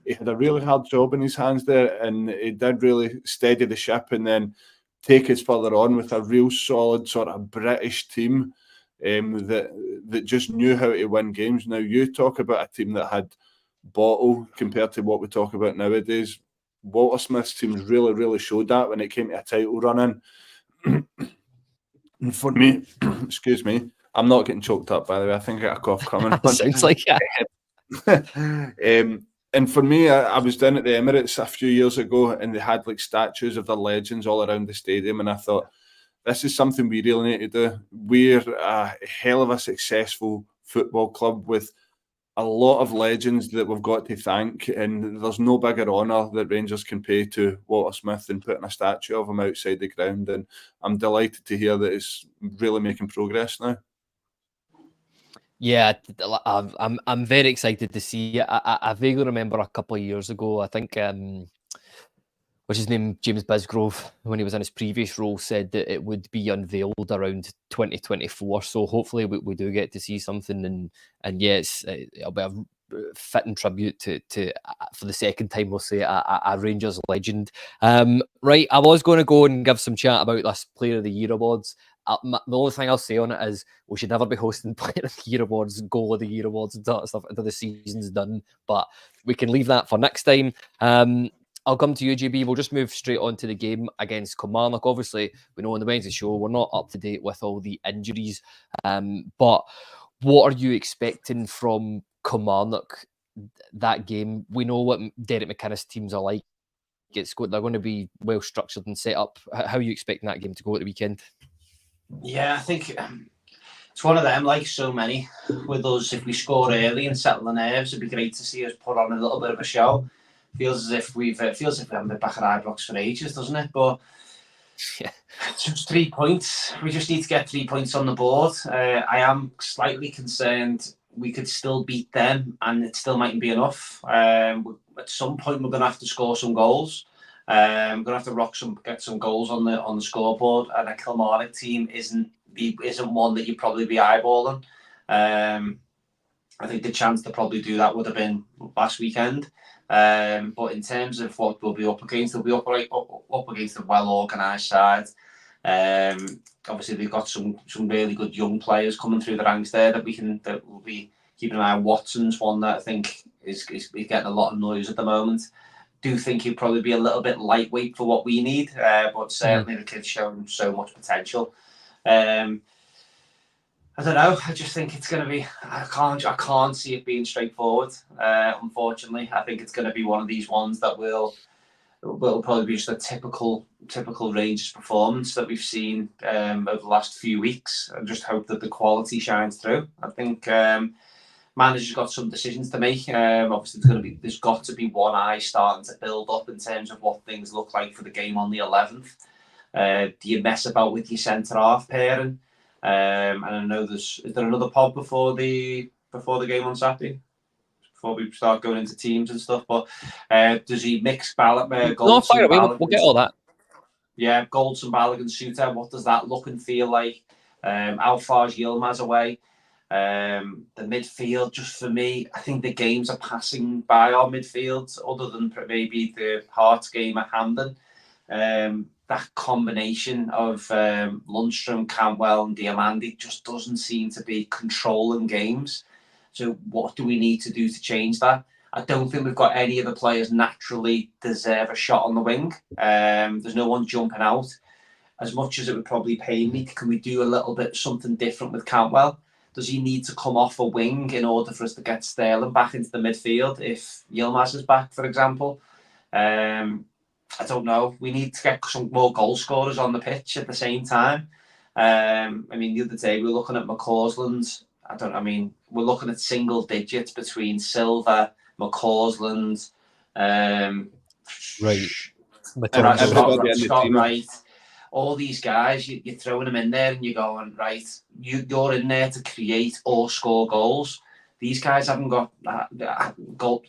He had a really hard job in his hands there, and he did really steady the ship and then take us further on with a real solid sort of British team that just knew how to win games. Now, you talk about a team that had bottle compared to what we talk about nowadays. Walter Smith's teams really, really showed that when it came to a title run-in. And for me, excuse me, I'm not getting choked up, by the way. I think I got a cough coming on. Sounds like it. And for me, I was down at the Emirates a few years ago, and they had like statues of the legends all around the stadium, and I thought, this is something we really need to do. We're a hell of a successful football club with a lot of legends that we've got to thank, and there's no bigger honour that Rangers can pay to Walter Smith than putting a statue of him outside the ground, and I'm delighted to hear that it's really making progress now. Yeah, I'm very excited to see it. I vaguely remember a couple of years ago, I think, what's his name, James Bisgrove, when he was in his previous role, said that it would be unveiled around 2024. So hopefully we do get to see something, and yes, it'll be a fitting tribute to for the second time, we'll say, a Rangers legend. Right, I was going to go and give some chat about this Player of the Year awards. The only thing I'll say on it is we should never be hosting Player of the Year awards, Goal of the Year awards, and that stuff until the season's done. But we can leave that for next time. I'll come to you, JB. We'll just move straight on to the game against Kilmarnock. Obviously, we know on the Wednesday show we're not up to date with all the injuries. But what are you expecting from Kilmarnock that game? We know what Derek McInnes teams are like. They're going to be well structured and set up. How are you expecting that game to go at the weekend? Yeah, I think it's one of them, like so many with us. If we score early and settle the nerves, it'd be great to see us put on a little bit of a show. Feels as if we haven't been back at Ibrox for ages, doesn't it? But yeah, just 3 points. We just need to get 3 points on the board. I am slightly concerned we could still beat them, and it still mightn't be enough. At some point, we're going to have to score some goals. We're going to have to get some goals on the scoreboard, and a Kilmarnock team isn't one that you'd probably be eyeballing. I think the chance to probably do that would have been last weekend. But in terms of what we'll be up against, they'll be up against a well-organised side. Obviously, they've got some really good young players coming through the ranks there that we'll be keeping an eye on. Watson's one that I think is getting a lot of noise at the moment. Do think he'll probably be a little bit lightweight for what we need, but certainly the kid's shown so much potential. I don't know. I just think it's going to be. I can't see it being straightforward. Unfortunately, I think it's going to be one of these ones that will probably be just a typical Rangers performance that we've seen over the last few weeks. I just hope that the quality shines through. I think manager's got some decisions to make. Obviously, there's got to be one eye starting to build up in terms of what things look like for the game on the 11th. Do you mess about with your centre half pairing? And I know is there another pod before the game on Saturday, before we start going into teams and stuff? But does he mix Goldson? No, fire away. We'll get all that. Yeah, Goldson, Balogun, Shooter. What does that look and feel like? How far is Yilmaz away? The midfield, just for me, I think the games are passing by our midfield, other than maybe the Hearts game at Hampden. That combination of Lundstram, Cantwell and Diamandi just doesn't seem to be controlling games. So what do we need to do to change that? I don't think we've got any of the players naturally deserve a shot on the wing. There's no one jumping out. As much as it would probably pain me, can we do a little bit something different with Cantwell? Does he need to come off a wing in order for us to get Sterling back into the midfield if Yilmaz is back, for example? I don't know. We need to get some more goal scorers on the pitch at the same time. The other day we were looking at McCausland. We're looking at single digits between Silva, McCausland, Scott Wright. All these guys, you're throwing them in there and you're going, right, you're in there to create or score goals. These guys haven't got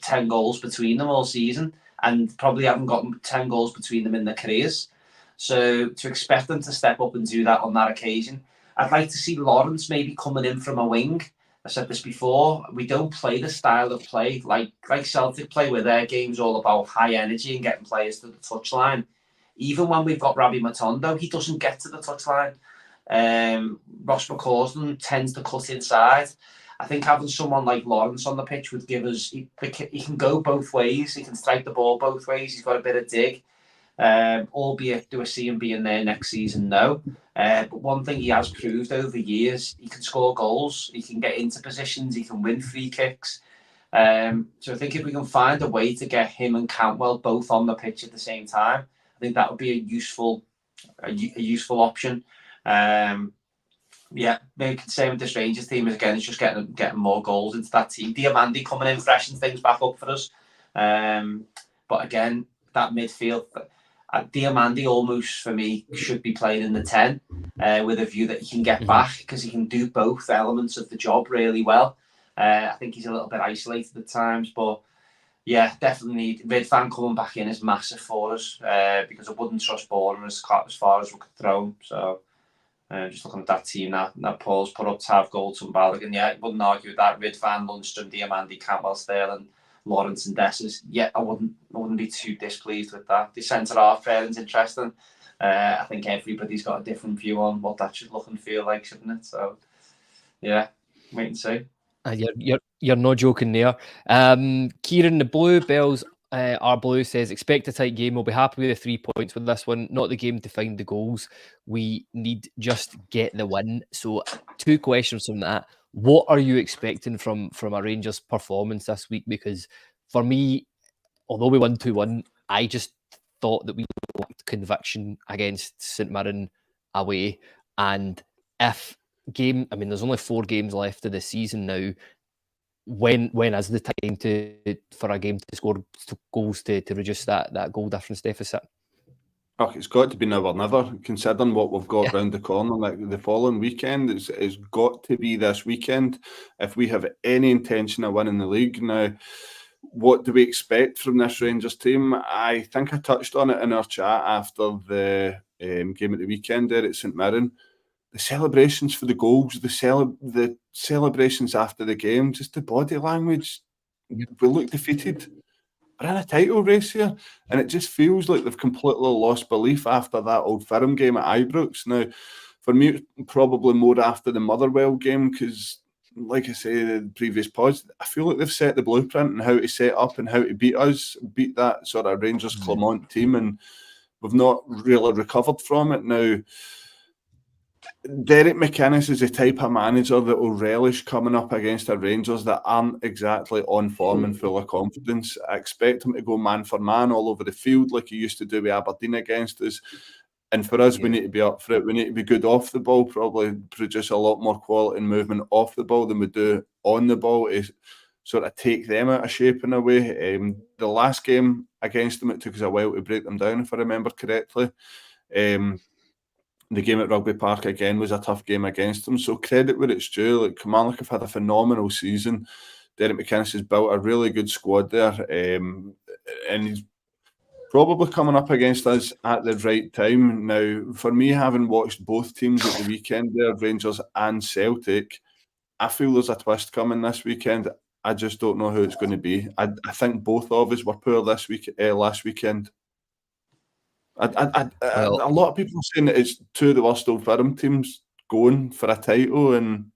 10 goals between them all season, and probably haven't got 10 goals between them in their careers. So to expect them to step up and do that on that occasion, I'd like to see Lawrence maybe coming in from a wing. I said this before, we don't play the style of play like Celtic play, where their game's all about high energy and getting players to the touchline. Even when we've got Rabbi Matondo, he doesn't get to the touchline. Ross McCausland tends to cut inside. I think having someone like Lawrence on the pitch would give us... He can go both ways. He can strike the ball both ways. He's got a bit of dig. Albeit, do I see him being there next season? No. But one thing he has proved over the years, he can score goals, he can get into positions, he can win free kicks. So I think if we can find a way to get him and Cantwell both on the pitch at the same time, I think that would be a useful option. Yeah, maybe same with this Rangers team again. It's just getting more goals into that team. Diamandi coming in, freshening things back up for us. But again, that midfield, Diamandi almost for me should be playing in the 10 with a view that he can get back because he can do both elements of the job really well. I think he's a little bit isolated at times, but yeah, definitely Ridvan coming back in is massive for us because I wouldn't trust Borna as far as we could throw him. So just looking at that team that Paul's put up to have goals and Balogun, yeah, I wouldn't argue with that. Ridvan, Lundstram, Diamandi, Cantwell, Sterling, Lawrence and Dessers. Yeah, I wouldn't be too displeased with that. The centre half pairings interesting. I think everybody's got a different view on what that should look and feel like, shouldn't it? So yeah, wait and see. You're not joking there. Kieran, the Blue Bells, our Blue says, expect a tight game. We'll be happy with the 3 points with this one. Not the game to find the goals. We need just get the win. So 2 questions from that. What are you expecting from a Rangers performance this week? Because for me, although we won 2-1, I just thought that we lacked conviction against St Mirren away. And there's only 4 games left of the season now. When is the time for a game to score goals to reduce that goal difference deficit? Oh, it's got to be now or never, considering what we've got round the corner. Like the following weekend, it's got to be this weekend if we have any intention of winning the league. Now, what do we expect from this Rangers team? I think I touched on it in our chat after the game at the weekend there at St Mirren. The celebrations for the goals, the celebrations after the game, just the body language. We look defeated. We're in a title race here, and it just feels like they've completely lost belief after that Old Firm game at Ibrox. Now, for me, probably more after the Motherwell game, because, like I say in the previous pods, I feel like they've set the blueprint and how to set up and how to beat that sort of Rangers Clermont team, and we've not really recovered from it. Now, Derek McInnes is the type of manager that will relish coming up against a Rangers that aren't exactly on form and full of confidence. I expect him to go man for man all over the field like he used to do with Aberdeen against us. And for us, we need to be up for it. We need to be good off the ball, probably produce a lot more quality and movement off the ball than we do on the ball to sort of take them out of shape in a way. The last game against them, it took us a while to break them down, if I remember correctly. The game at Rugby Park again was a tough game against them. So credit where it's due. Like Kilmarnock have had a phenomenal season. Derek McInnes has built a really good squad there, and he's probably coming up against us at the right time. Now, for me, having watched both teams at the weekend there, Rangers and Celtic, I feel there's a twist coming this weekend. I just don't know who it's going to be. I think both of us were poor last weekend. A lot of people are saying that it's 2 of the worst Old Firm teams going for a title, and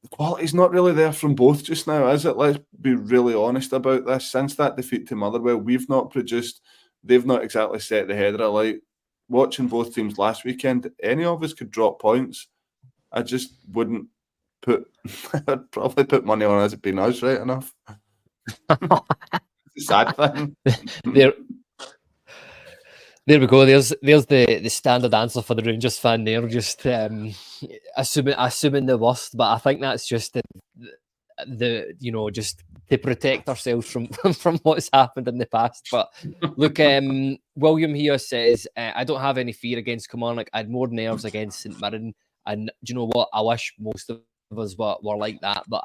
the quality's not really there from both just now, is it? Let's be really honest about this. Since that defeat to Motherwell, we've not produced. They've not exactly set the header alight. Watching both teams last weekend, any of us could drop points. I just wouldn't I'd probably put money on us. It'd be us, right enough. It's a sad thing. There we go. There's the standard answer for the Rangers fan there. Just assuming the worst, but I think that's just the just to protect ourselves from what's happened in the past. But look, William here says, I don't have any fear against Kilmarnock. I had more nerves against St Mirren, and do you know what? I wish most of us were like that, but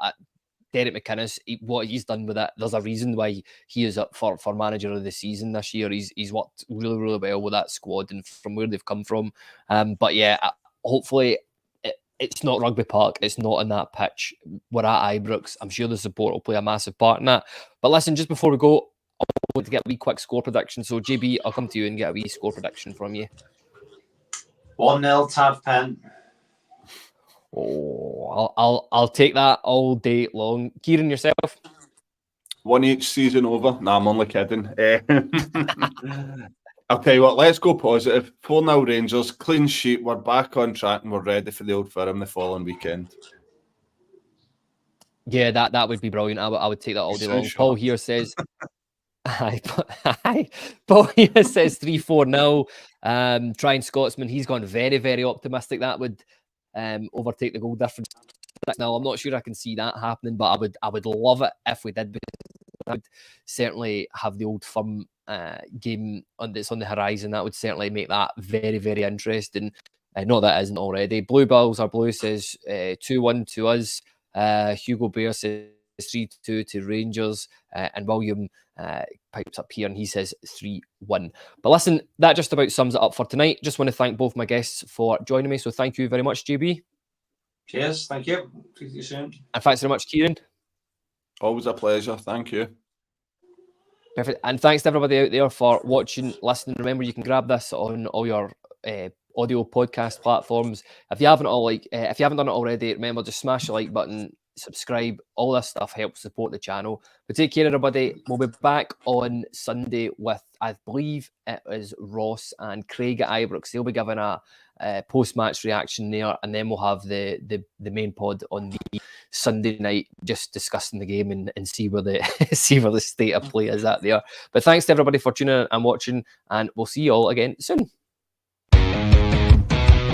Derek McInnes, what he's done with it, there's a reason why he is up for manager of the season this year. He's worked really, really well with that squad and from where they've come from. But yeah, hopefully it's not Rugby Park. It's not in that pitch. We're at Ibrox. I'm sure the support will play a massive part in that. But listen, just before we go, I want to get a wee quick score prediction. So JB, I'll come to you and get a wee score prediction from you. 1-0 Tav Pen. Oh, I'll take that all day long. Kieran, yourself? 1 each, season over. Nah, I'm only kidding. I'll tell you what, let's go positive. 4-0 Rangers, clean sheet, we're back on track and we're ready for the Old Firm the following weekend. Yeah, that would be brilliant. I would take that all day long. Paul here says, Paul here says 3-4-0. Trying Scotsman, he's gone very, very optimistic. That would overtake the goal difference. Now, I'm not sure I can see that happening, but I would love it if we did, because I would certainly have the Old Firm game that's on the horizon. That would certainly make that very, very interesting. Not that it isn't already. Blue Bills are Blue says 2-1 to us. Hugo Bear says 3-2 to Rangers, and William pipes up here and he says 3-1. But listen, that just about sums it up for tonight. Just want to thank both my guests for joining me. So thank you very much, JB. Cheers, thank you. See you soon. And thanks very much, Kyran. Always a pleasure. Thank you. Perfect. And thanks to everybody out there for watching, listening. Remember, you can grab this on all your audio podcast platforms. If you haven't if you haven't done it already, remember, just smash the like button, subscribe. All this stuff helps support the channel. But take care, everybody. We'll be back on Sunday with, I believe it is Ross and Craig at Ibrox. They'll be giving a post-match reaction there, and then we'll have the main pod on the Sunday night, just discussing the game and see where the see where the state of play is at there. But thanks to everybody for tuning in and watching, and we'll see you all again soon.